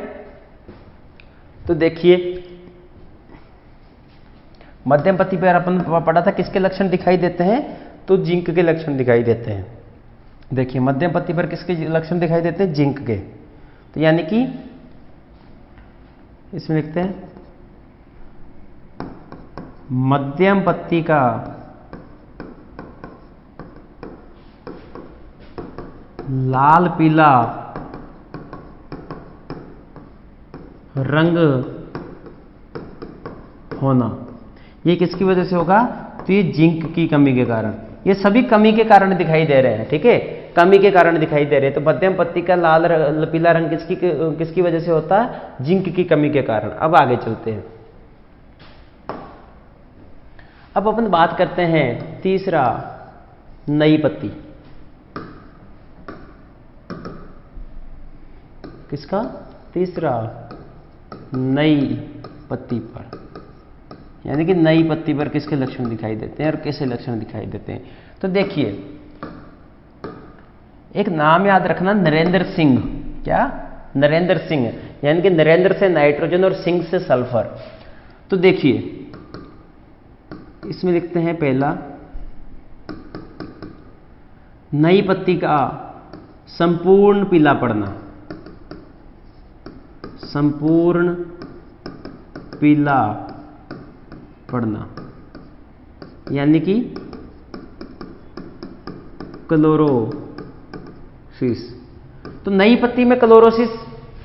S1: तो देखिए मध्यम पत्ती पर अपन पढ़ा था किसके लक्षण दिखाई देते हैं, तो जिंक के लक्षण दिखाई देते हैं। देखिए मध्यम पत्ती पर किसके लक्षण दिखाई देते हैं, जिंक के। तो यानी कि इसमें लिखते हैं मध्यम पत्ती का लाल पीला रंग होना, ये किसकी वजह से होगा, तो ये जिंक की कमी के कारण, ये सभी कमी के कारण दिखाई दे रहे हैं, ठीक है, कमी के कारण दिखाई दे रहे हैं। तो मध्यम पत्ती का लाल पीला रंग किसकी वजह से होता है, जिंक की कमी के कारण। अब आगे चलते हैं, अब अपन बात करते हैं तीसरा नई पत्ती। किसका, तीसरा नई पत्ती पर, यानी कि नई पत्ती पर किसके लक्षण दिखाई देते हैं और कैसे लक्षण दिखाई देते हैं। तो देखिए एक नाम याद रखना, नरेंद्र सिंह। क्या, नरेंद्र सिंह, यानी कि नरेंद्र से नाइट्रोजन और सिंह से सल्फर। तो देखिए इसमें लिखते हैं पहला, नई पत्ती का संपूर्ण पीला पड़ना, संपूर्ण पीला पड़ना, यानी कि क्लोरोसिस। तो नई पत्ती में क्लोरोसिस,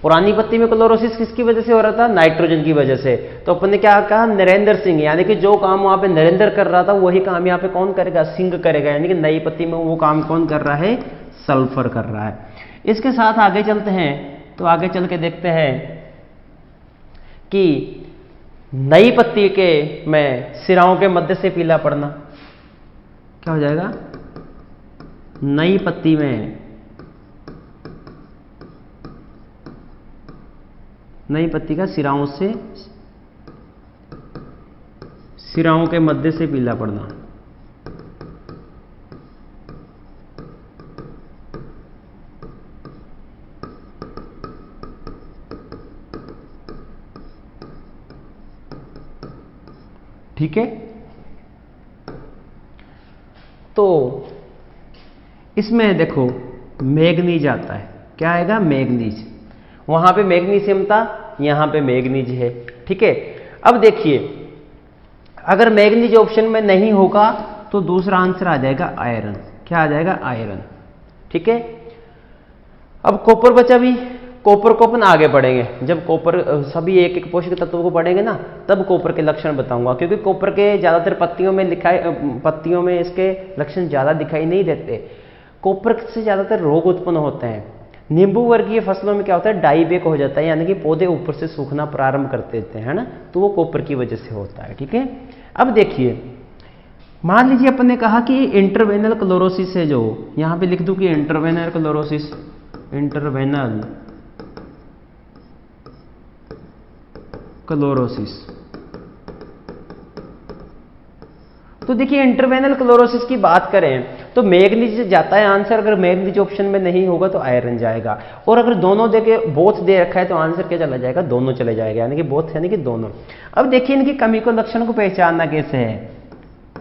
S1: पुरानी पत्ती में क्लोरोसिस किसकी वजह से हो रहा था, नाइट्रोजन की वजह से। तो अपन ने क्या कहा, नरेंद्र सिंह, यानी कि जो काम वहां पे नरेंद्र कर रहा था वही काम यहाँ पे कौन करेगा, सिंह करेगा, यानी कि नई पत्ती में वो काम कौन कर रहा है, सल्फर कर रहा है। इसके साथ आगे चलते हैं, तो आगे चल के देखते हैं कि नई पत्ती के में सिराओं के मध्य से पीला पड़ना, क्या हो जाएगा, नई पत्ती में, नई पत्ती का सिराओं के मध्य से पीला पड़ना। ठीक है, तो इसमें देखो मैग्नीज आता है, क्या आएगा, मैग्नीज। वहां पे मैग्नीशियम था, यहां पे मैग्नीज है, ठीक है। अब देखिए अगर मैग्नीज ऑप्शन में नहीं होगा तो दूसरा आंसर आ जाएगा आयरन। क्या आ जाएगा, आयरन, ठीक है। अब कॉपर बचा भी, कॉपर को अपन आगे पढ़ेंगे, जब कॉपर सभी एक एक पोषक तत्वों को पढ़ेंगे ना तब कॉपर के लक्षण बताऊंगा, क्योंकि कॉपर के ज्यादातर पत्तियों में इसके लक्षण ज्यादा दिखाई नहीं देते। कॉपर से ज्यादातर रोग उत्पन्न होते हैं। नींबू वर्गीय फसलों में क्या होता है, डाईबैक हो जाता है, यानी कि पौधे ऊपर से सूखना प्रारंभ कर देते हैं, है ना, तो वो कॉपर की वजह से होता है, ठीक है। अब देखिए मान लीजिए अपन ने कहा कि इंटरवेनल क्लोरोसिस है, जो यहां पे लिख दूं कि इंटरवेनल क्लोरोसिस, इंटरवेनल क्लोरोसिस। तो देखिए इंटरवेनल क्लोरोसिस की बात करें तो मैग्नीज जाता है आंसर, अगर मैग्नीज ऑप्शन में नहीं होगा तो आयरन जाएगा, और अगर दोनों देके बोथ दे रखा है तो आंसर क्या चला जाएगा, दोनों चले जाएगा, यानी कि बोथ यानी कि दोनों। अब देखिए इनकी कमी को लक्षण को पहचानना कैसे है,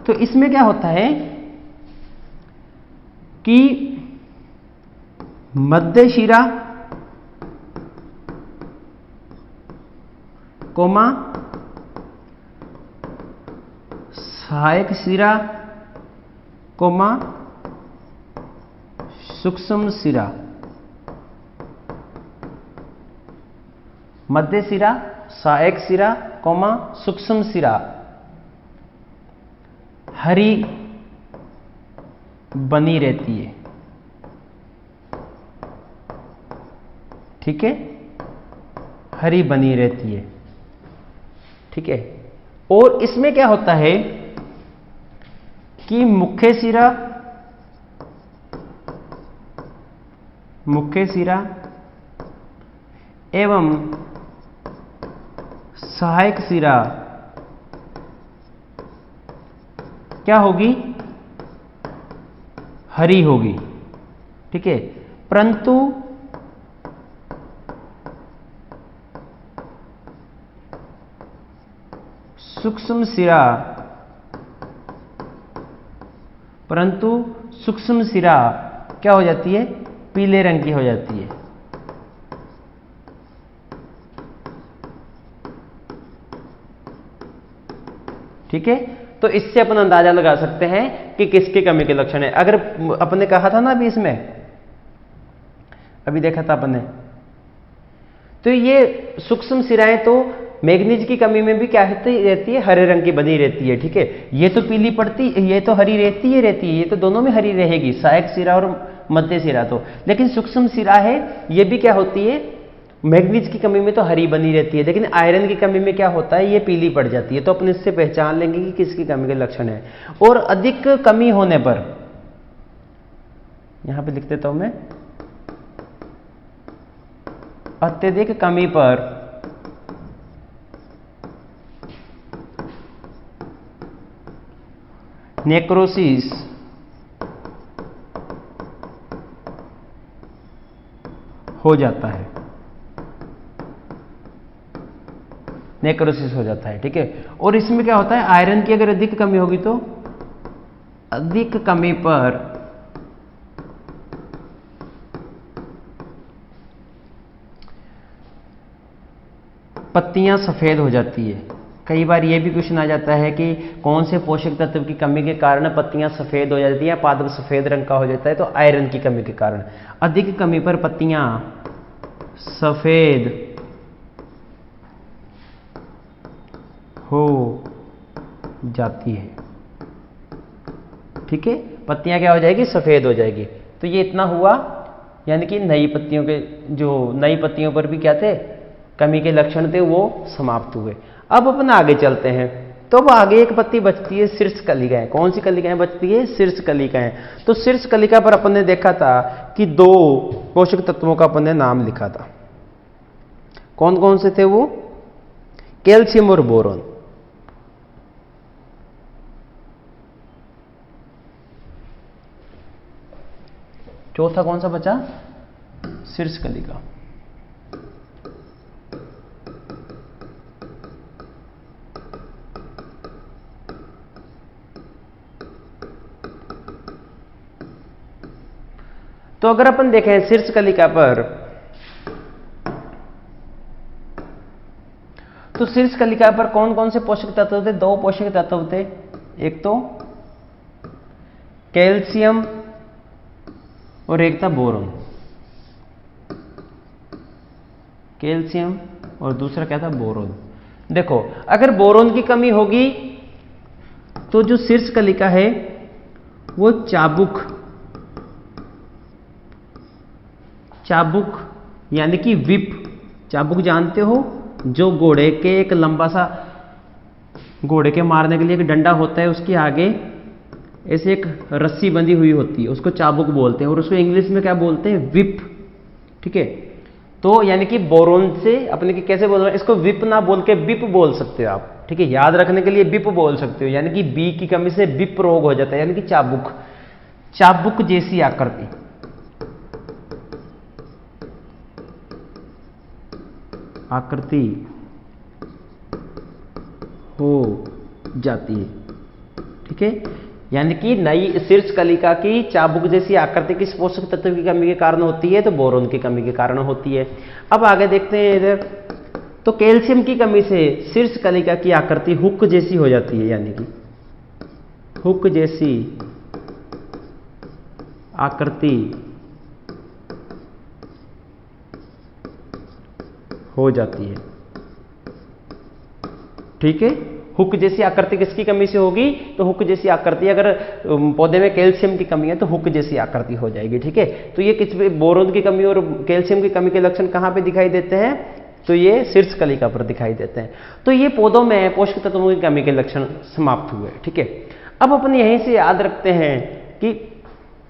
S1: तो इसमें क्या होता है कि मध्य शिरा कोमा सहायक शिरा कोमा सूक्ष्म शिरा, मध्य शिरा, सहायक शिरा कोमा सूक्ष्म शिरा हरी बनी रहती है। ठीक है, हरी बनी रहती है। ठीक है, और इसमें क्या होता है कि मुख्य शिरा एवं सहायक शिरा क्या होगी, हरी होगी। ठीक है, परंतु सूक्ष्म शिरा क्या हो जाती है, पीले रंग की हो जाती है। ठीक है, तो इससे अपन अंदाजा लगा सकते हैं कि किसकी कमी के लक्षण है। अगर अपन ने कहा था ना अभी इसमें, अभी देखा था अपन ने, तो ये सूक्ष्म शिराएं तो मैग्नीज की कमी में भी क्या रहती है, हरे रंग की बनी रहती है। ठीक है, ये तो पीली पड़ती, ये तो हरी रहती है, ये तो दोनों में हरी रहेगी, सहायक शिरा और मध्य शिरा तो। लेकिन सूक्ष्म शिरा है, ये भी क्या होती है, मैग्नीज की कमी में तो हरी बनी रहती है, लेकिन आयरन की कमी में क्या होता है, ये पीली पड़ जाती है। तो अपन इससे पहचान लेंगे कि किसकी कमी के लक्षण है। और अधिक कमी होने पर, यहां पे लिख देता हूं मैं, अत्यधिक कमी पर नेक्रोसिस हो जाता है, नेक्रोसिस हो जाता है। ठीक है, और इसमें क्या होता है, आयरन की अगर अधिक कमी होगी तो अधिक कमी पर पत्तियां सफेद हो जाती है। कई बार यह भी क्वेश्चन आ जाता है कि कौन से पोषक तत्व की कमी के कारण पत्तियां सफेद हो जाती हैं या पादप सफेद रंग का हो जाता है, तो आयरन की कमी के कारण। अधिक कमी पर पत्तियां सफेद हो जाती है। ठीक है, पत्तियां क्या हो जाएगी, सफेद हो जाएगी। तो ये इतना हुआ, यानी कि नई पत्तियों के, जो नई पत्तियों पर भी क्या थे, कमी के लक्षण थे, वो समाप्त हुए। अब अपन आगे चलते हैं। तो अब आगे एक पत्ती बचती है, शीर्ष कलिकाएं। कौन सी कलिकाएं बचती है, शीर्ष कलिकाएं। तो शीर्ष कलिका पर अपन ने देखा था कि 2 पोषक तत्वों का अपन ने नाम लिखा था। कौन कौन से थे वो, कैल्शियम और बोरोन। चौथा कौन सा बचा, शीर्ष कलिका। तो अगर अपन देखें शीर्ष कलिका पर, तो शीर्ष कलिका पर कौन कौन से पोषक तत्व थे, 2 पोषक तत्व थे। एक तो कैल्शियम और एक था बोरोन। कैल्शियम और दूसरा क्या था, बोरोन। देखो, अगर बोरोन की कमी होगी तो जो शीर्ष कलिका है वो चाबुक यानी कि विप, चाबुक जानते हो, जो घोड़े के एक लंबा सा, घोड़े के मारने के लिए एक डंडा होता है, उसके आगे ऐसे एक रस्सी बंधी हुई होती है, उसको चाबुक बोलते हैं, और उसको इंग्लिश में क्या बोलते हैं, विप। ठीक है, तो यानी कि बोरोन से अपने की कैसे बोल रहे हैं, इसको विप ना बोल के बिप बोल सकते हो आप। ठीक है, याद रखने के लिए बिप बोल सकते हो, यानी कि बी की कमी से बिप रोग हो जाता है, यानी कि चाबुक, चाबुक जैसी आकृति, आकृति हो जाती है। ठीक है, यानी कि नई शीर्ष कलिका की चाबुक जैसी आकृति किस पोषक तत्व की कमी के कारण होती है? तो बोरोन की कमी के कारण होती है। अब आगे देखते हैं इधर, तो कैल्शियम की कमी से शीर्ष कलिका की आकृति हुक जैसी हो जाती है, यानी कि हुक जैसी आकृति हो जाती है। ठीक है, हुक जैसी आकृति किसकी कमी से होगी? तो हुक जैसी आकृति, अगर पौधे में कैल्शियम की कमी है तो हुक जैसी आकृति हो जाएगी। ठीक है, तो ये किस बोरोन की कमी और कैल्शियम की कमी के लक्षण कहां पे दिखाई देते हैं? तो ये शीर्ष कलिका पर दिखाई देते हैं। तो ये पौधों में पोषक तत्वों की कमी के लक्षण समाप्त हुए। ठीक है, अब अपन यहीं से याद रखते हैं कि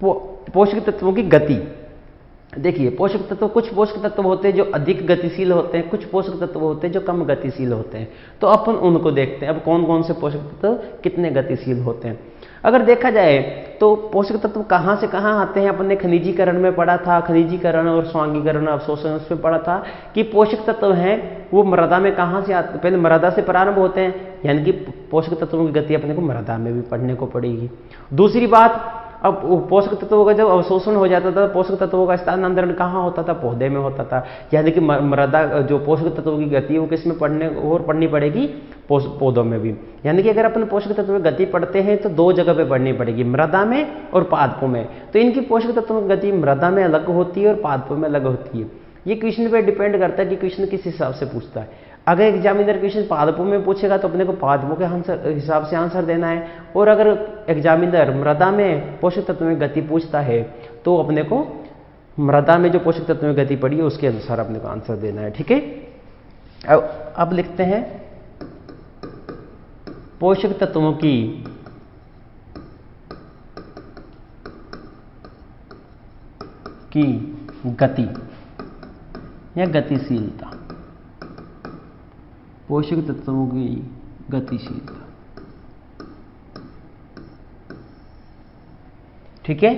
S1: पोषक तत्वों की गति। देखिए, पोषक तत्व, कुछ पोषक तत्व होते हैं जो अधिक गतिशील होते हैं, कुछ पोषक तत्व होते हैं जो कम गतिशील होते हैं। तो अपन उनको देखते हैं, अब कौन कौन से पोषक तत्व कितने गतिशील होते हैं। अगर देखा जाए तो पोषक तत्व कहाँ से कहाँ आते हैं, अपन ने खनिजीकरण में पढ़ा था, खनिजीकरण और स्वांगीकरण अवशोषण उसमें पढ़ा था कि पोषक तत्व हैं वो मृदा में कहाँ से आते, पहले मृदा से प्रारंभ होते हैं, यानी कि पोषक तत्वों की गति अपने को मृदा में भी पढ़ने को पड़ेगी। दूसरी बात, अब पोषक तत्वों का जब अवशोषण हो जाता था, पोषक तत्वों का स्थानांतरण कहाँ होता था? पौधे में होता था। यानी कि मृदा जो पोषक तत्वों की गति है वो किस में पढ़नी पड़ेगी? पौधों में भी। यानी कि अगर अपन पोषक तत्वों की गति पढ़ते हैं तो दो जगह पे पढ़नी पड़ेगी, मृदा में और पादपों में। तो इनकी पोषक तत्वों की गति मृदा में अलग होती है और पादपों में अलग होती है। ये क्वेश्चन पे डिपेंड करता है कि क्वेश्चन किस हिसाब से पूछता है। अगर एग्जामिनर क्वेश्चन पादपों में पूछेगा तो अपने को पादपों के हिसाब से आंसर देना है, और अगर एग्जामिनर मृदा में पोषक तत्व में गति पूछता है तो अपने को मृदा में जो पोषक तत्व में गति पड़ी है उसके अनुसार अपने को आंसर देना है। ठीक है, अब लिखते हैं पोषक तत्वों की गति या गतिशीलता। पोषक तत्वों की गतिशीलता। ठीक है,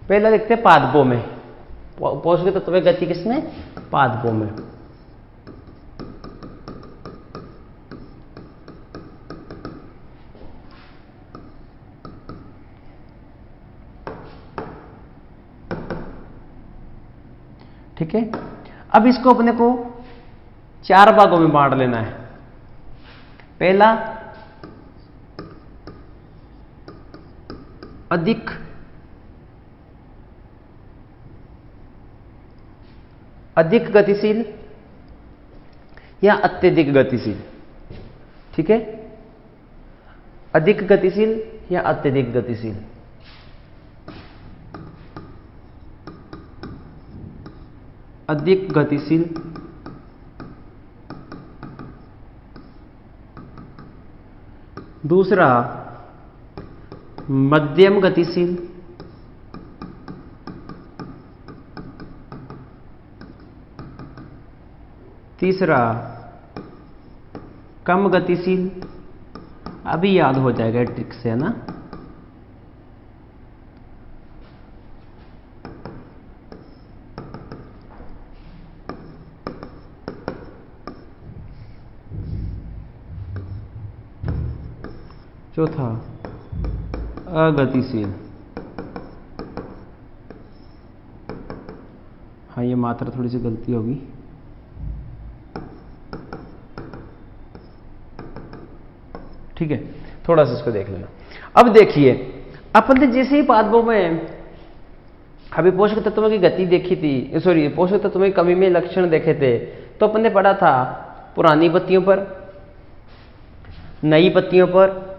S1: पहला लिखते हैं पादपों में। पोषक तत्व की गति किसमें? पादपों में। ठीक है, अब इसको अपने को चार भागों में बांट लेना है। पहला, अधिक गतिशील या अत्यधिक गतिशील। ठीक है, अधिक गतिशील या अत्यधिक गतिशील। अधिक गतिशील, दूसरा मध्यम गतिशील, तीसरा कम गतिशील। अभी याद हो जाएगा ट्रिक से, है ना। चौथा अगतिशील। हाँ, ये मात्रा थोड़ी सी गलती होगी। ठीक है, थोड़ा सा इसको देख लेना। अब देखिए, अपन ने जैसे ही पादपों में अभी पोषक तत्वों की गति देखी थी, सॉरी पोषक तत्वों की कमी में लक्षण देखे थे, तो अपन ने पढ़ा था पुरानी पत्तियों पर, नई पत्तियों पर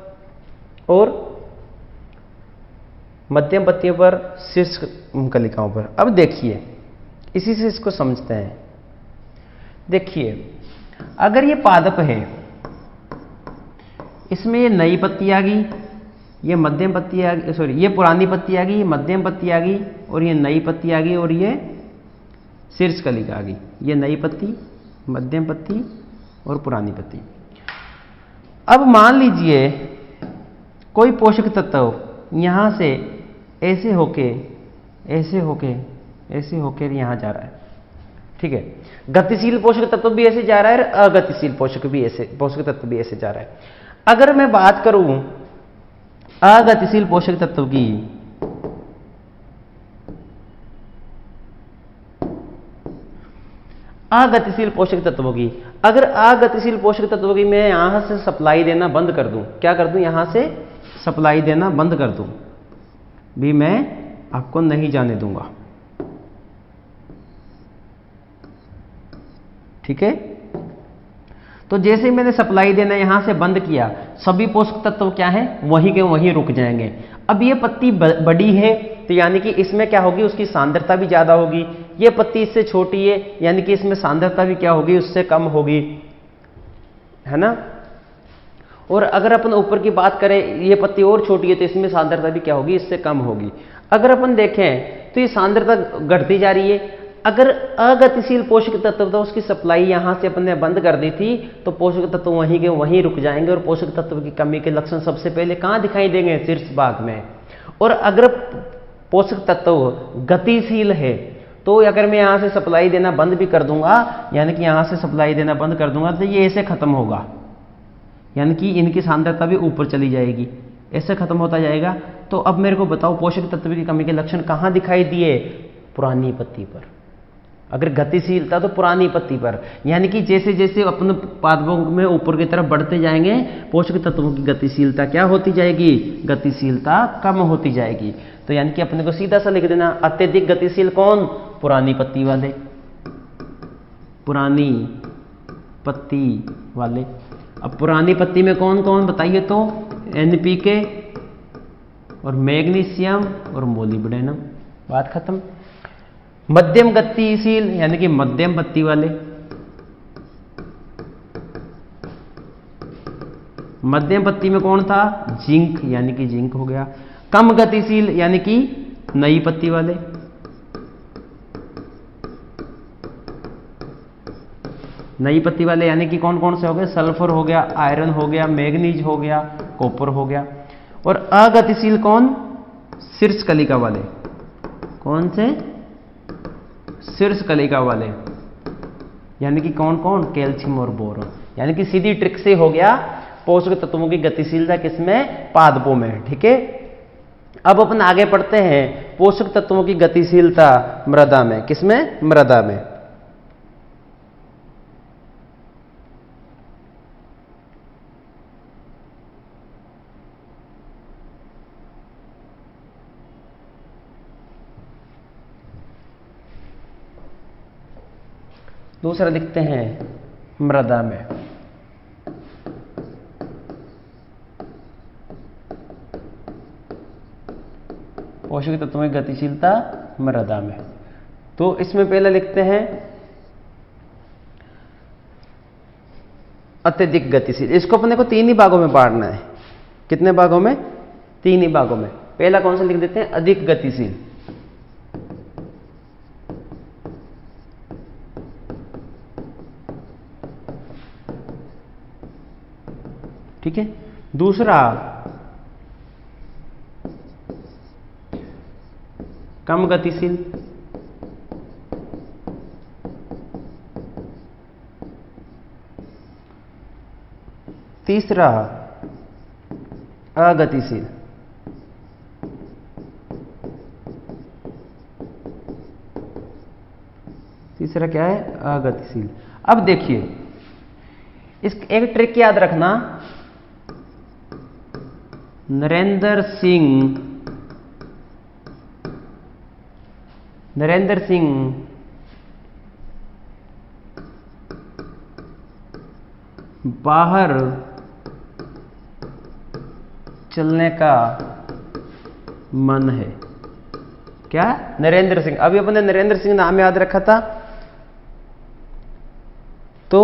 S1: और मध्यम पत्तियों पर, शीर्ष कलिकाओं पर। अब देखिए, इसी से इसको समझते हैं। देखिए, अगर ये पादप है, इसमें ये नई पत्ती आ गई, ये मध्यम पत्ती आ गई, सॉरी ये पुरानी पत्ती आ गई, ये मध्यम पत्ती आ गई और ये नई पत्ती आ गई और ये शीर्ष कलिका आ गई। ये नई पत्ती, मध्यम पत्ती और पुरानी पत्ती। अब मान लीजिए कोई पोषक तत्व यहां से ऐसे होके ऐसे होके ऐसे होके यहां जा रहा है, ठीक है। गतिशील पोषक तत्व भी ऐसे जा रहा है और अगतिशील पोषक तत्व भी ऐसे जा रहा है। अगर मैं बात करूं अगतिशील पोषक तत्व की, अगतिशील पोषक तत्वों की, अगर अगतिशील पोषक तत्वों की मैं यहां से सप्लाई देना बंद कर दूं, क्या कर दूं, यहां से सप्लाई देना बंद कर दूं, भी मैं आपको नहीं जाने दूंगा, ठीक है। तो जैसे ही मैंने सप्लाई देना यहां से बंद किया, सभी पोषक तत्व क्या है, वहीं के वहीं रुक जाएंगे। अब ये पत्ती बड़ी है तो यानी कि इसमें क्या होगी, उसकी सांद्रता भी ज्यादा होगी। ये पत्ती इससे छोटी है यानी कि इसमें सांद्रता भी क्या होगी, उससे कम होगी, है ना। और अगर अपन ऊपर की बात करें, ये पत्ती और छोटी है तो इसमें सांद्रता भी क्या होगी, इससे कम होगी। अगर अपन देखें तो ये सांद्रता घटती जा रही है। अगर अगतिशील पोषक तत्व था, उसकी सप्लाई यहां से अपन ने बंद कर दी थी, तो पोषक तत्व वहीं के वहीं रुक जाएंगे और पोषक तत्व की कमी के लक्षण सबसे पहले कहां दिखाई देंगे, शीर्ष भाग में। और अगर पोषक तत्व गतिशील है तो अगर मैं यहां से सप्लाई देना बंद भी कर दूंगा, यानी कि यहां से सप्लाई देना बंद कर दूंगा, तो ये ऐसे खत्म होगा, यानी कि इनकी सांद्रता भी ऊपर चली जाएगी, ऐसे खत्म होता जाएगा। तो अब मेरे को बताओ पोषक तत्व की कमी के लक्षण कहां दिखाई दिए, पुरानी पत्ती पर। अगर गतिशील था तो पुरानी पत्ती पर, यानी कि जैसे जैसे अपने पादपों में ऊपर की तरफ बढ़ते जाएंगे, पोषक तत्वों की गतिशीलता क्या होती जाएगी, गतिशीलता कम होती जाएगी। तो यानी कि अपने को सीधा सा लिख देना, अत्यधिक गतिशील कौन, पुरानी पत्ती वाले, पुरानी पत्ती वाले। अब पुरानी पत्ती में कौन कौन बताइए तो, एनपीके और मैग्नीशियम और मोलिब्डेनम, बात खत्म। मध्यम गतिशील यानी कि मध्यम पत्ती वाले, मध्यम पत्ती में कौन था, जिंक, यानी कि जिंक हो गया। कम गतिशील यानी कि नई पत्ती वाले, नई पत्ती वाले यानी कि कौन कौन से हो गए, सल्फर हो गया, आयरन हो गया, मैग्नीज हो गया, कॉपर हो गया। और अगतिशील कौन, शीर्ष कलिका वाले, कौन से, शीर्ष कलिका वाले, यानी कि कौन कौन, कैल्शियम और बोरॉन। यानी कि सीधी ट्रिक से हो गया पोषक तत्वों की गतिशीलता किसमें, पादपों में, ठीक है। अब अपन आगे पढ़ते हैं पोषक तत्वों की गतिशीलता मृदा में, किसमें, मृदा में। दूसरा लिखते हैं मृदा में। पोषक तत्वों की गतिशीलता मृदा में, तो इसमें पहले लिखते हैं अत्यधिक गतिशील। इसको अपने को तीन ही भागों में बांटना है। कितने भागों में, तीन ही भागों में। पहला कौन सा लिख देते हैं, अधिक गतिशील, ठीक है। दूसरा कम गतिशील, तीसरा अगतिशील, तीसरा क्या है, अगतिशील। अब देखिए इस एक ट्रिक याद रखना, नरेंद्र सिंह बाहर चलने का मन है। क्या, नरेंद्र सिंह। अभी अपने नरेंद्र सिंह नाम याद रखा था, तो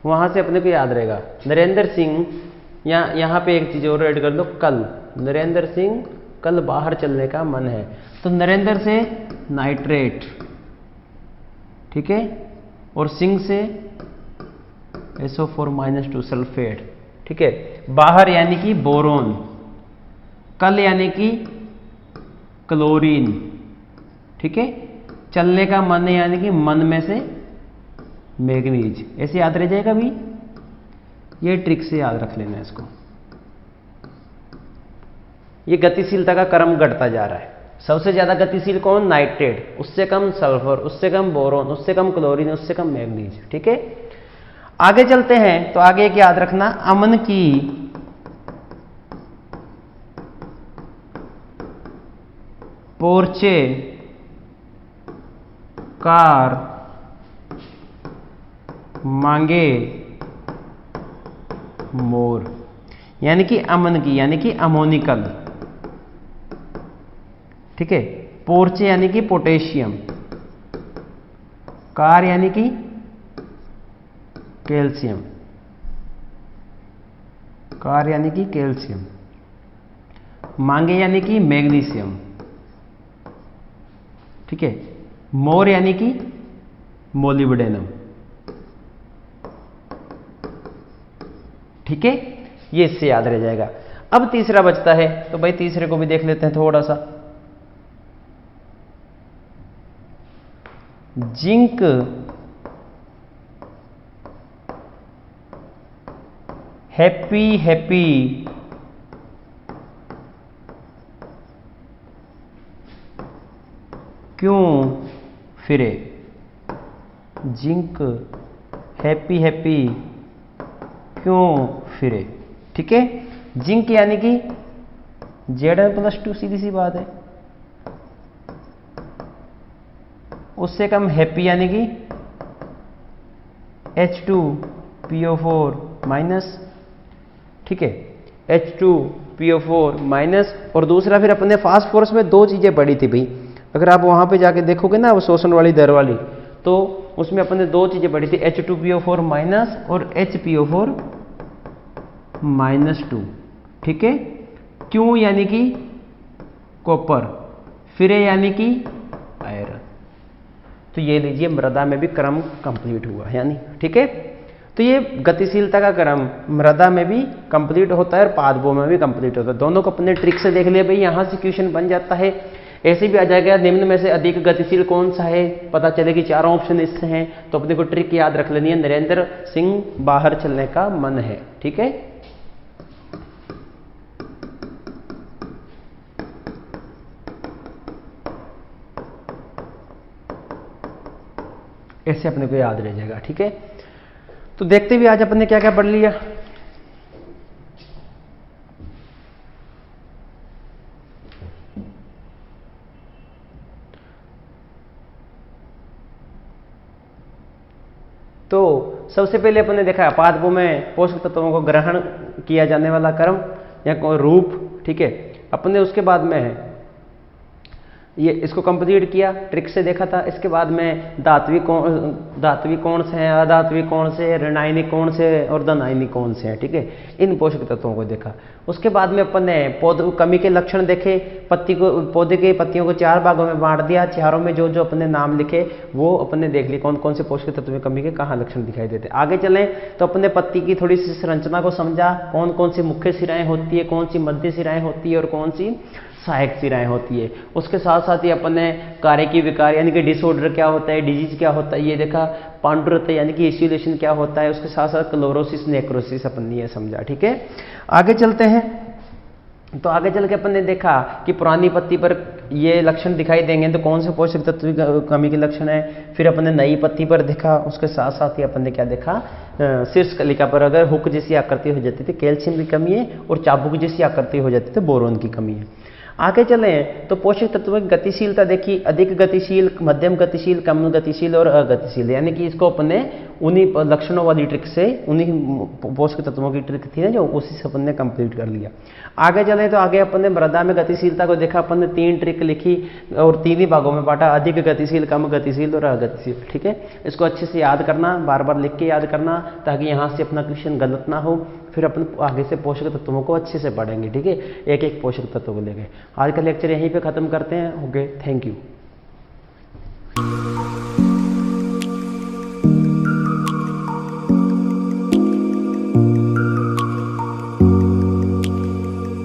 S1: वहां से अपने को याद रहेगा नरेंद्र सिंह। यहां पे एक चीज और ऐड कर दो, कल, नरेंद्र सिंह कल बाहर चलने का मन है। तो नरेंद्र से नाइट्रेट, ठीक है, और सिंह से SO4 - 2 सल्फेट, ठीक है। बाहर यानी कि बोरोन, कल यानी कि क्लोरीन, ठीक है। चलने का मन यानी कि मन में से मैग्नीज। ऐसे याद रह जाएगा भी, ये ट्रिक से याद रख लेना इसको। ये गतिशीलता का क्रम घटता जा रहा है। सबसे ज्यादा गतिशील कौन? नाइट्रेट, उससे कम सल्फर, उससे कम बोरोन, उससे कम क्लोरीन, उससे कम मैग्नीज, ठीक है। आगे चलते हैं तो आगे एक याद रखना, अमन की पोर्चे कार मांगे मोर, यानी कि अमन की यानी कि अमोनिकल, ठीक है। पोर्चे यानी कि पोटेशियम, कार यानी कि कैल्शियम, कार यानी कि कैल्शियम, मांगे यानी कि मैग्नीशियम, ठीक है। मोर यानी कि मोलिब्डेनम, ठीक है। ये इससे याद रह जाएगा। अब तीसरा बचता है, तो भाई तीसरे को भी देख लेते हैं थोड़ा सा। जिंक हैप्पी हैप्पी क्यों फिरे, जिंक हैप्पी हैप्पी क्यों फिरे, ठीक है। जिंक यानी कि Zn+2, सीधी सी बात है। उससे कम हैप्पी यानी कि H2PO4-, ठीक है। H2PO4-, और दूसरा फिर अपने फास्फोरस में दो चीजें पड़ी थी भाई, अगर आप वहां पे जाके देखोगे ना वो शोषण वाली दर वाली, तो उसमें अपने दो चीजें पड़ी थी, H2PO4- और HPO4-2, ठीक है। क्यों यानी कि कॉपर, फिरे यानी कि आयरन। तो ये लीजिए मृदा में भी क्रम कंप्लीट हुआ यानी, ठीक है। तो ये गतिशीलता का क्रम मृदा में भी कंप्लीट होता है और पादपों में भी कंप्लीट होता है। दोनों को अपने ट्रिक से देख लिया भाई, यहां से क्वेश्चन बन जाता है। ऐसे भी आ जाएगा, निम्न में से अधिक गतिशील कौन सा है, पता चले कि चारों ऑप्शन इससे हैं, तो अपने को ट्रिक याद रख लेनी है, नरेंद्र सिंह बाहर चलने का मन है, ठीक है। ऐसे अपने को याद रह जाएगा, ठीक है। तो देखते भी आज अपन ने क्या क्या पढ़ लिया। तो सबसे पहले अपन ने देखा पादपों में पोषक तत्वों को ग्रहण किया जाने वाला क्रम या रूप, ठीक है। अपन ने उसके बाद में ये इसको कंप्लीट किया, ट्रिक से देखा था। इसके बाद में धात्विक कौन से हैं, अधात्विक कौन से, ऋणायनिक कौन से और धनायनिक कौन से हैं, ठीक है। इन पोषक तत्वों को देखा। उसके बाद में अपन ने पौधों कमी के लक्षण देखे, पौधे के पत्तियों को 4 भागों में बांट दिया, चारों में जो जो अपने नाम लिखे वो अपने देख लिए कौन कौन से पोषक तत्व में कमी के कहाँ लक्षण दिखाई देते। आगे चलें तो अपने पत्ती की थोड़ी सी संरचना को समझा, कौन कौन सी मुख्य सिराएं होती है, कौन सी मध्य सिराएं होती है और कौन सी सहायक सिराएं होती है। उसके साथ साथ ही अपन ने कार्य की विकार यानी कि डिसऑर्डर क्या होता है, डिजीज क्या होता है ये देखा, पांडुरता यानी कि एसिलेशन क्या होता है, उसके साथ साथ क्लोरोसिस नेक्रोसिस अपन ने ये समझा, ठीक है। आगे चलते हैं तो आगे चल के अपन ने देखा कि पुरानी पत्ती पर ये लक्षण दिखाई देंगे तो कौन से पोषक तत्व की कमी के लक्षण है। फिर अपन ने नई पत्ती पर देखा, उसके साथ साथ ही अपन ने क्या देखा, शीर्ष कलिका पर अगर हुक जैसी आकृति हो जाती थी कैल्शियम की कमी है और चाबुक जैसी आकृति हो जाती थी बोरोन की कमी है। आगे चलें तो पोषक तत्वों की गतिशीलता देखी, अधिक गतिशील, मध्यम गतिशील, कम गतिशील और अगतिशील, यानी कि इसको अपने उन्हीं लक्षणों वाली ट्रिक से, उन्हीं पोषक तत्वों की ट्रिक थी ना जो, उसी से अपन ने कंप्लीट कर लिया। आगे चलें तो आगे अपन ने मृदा में गतिशीलता को देखा, अपन ने 3 ट्रिक लिखी और 3 ही भागों में बांटा, अधिक गतिशील, कम गतिशील और अगतिशील, ठीक है। इसको अच्छे से याद करना, बार बार लिख के याद करना ताकि यहाँ से अपना क्वेश्चन गलत ना हो। फिर अपन आगे से पोषक तत्वों को अच्छे से पढ़ेंगे, ठीक है, एक एक पोषक तत्व को लेके। आज का लेक्चर यहीं पे खत्म करते हैं। Okay, thank you.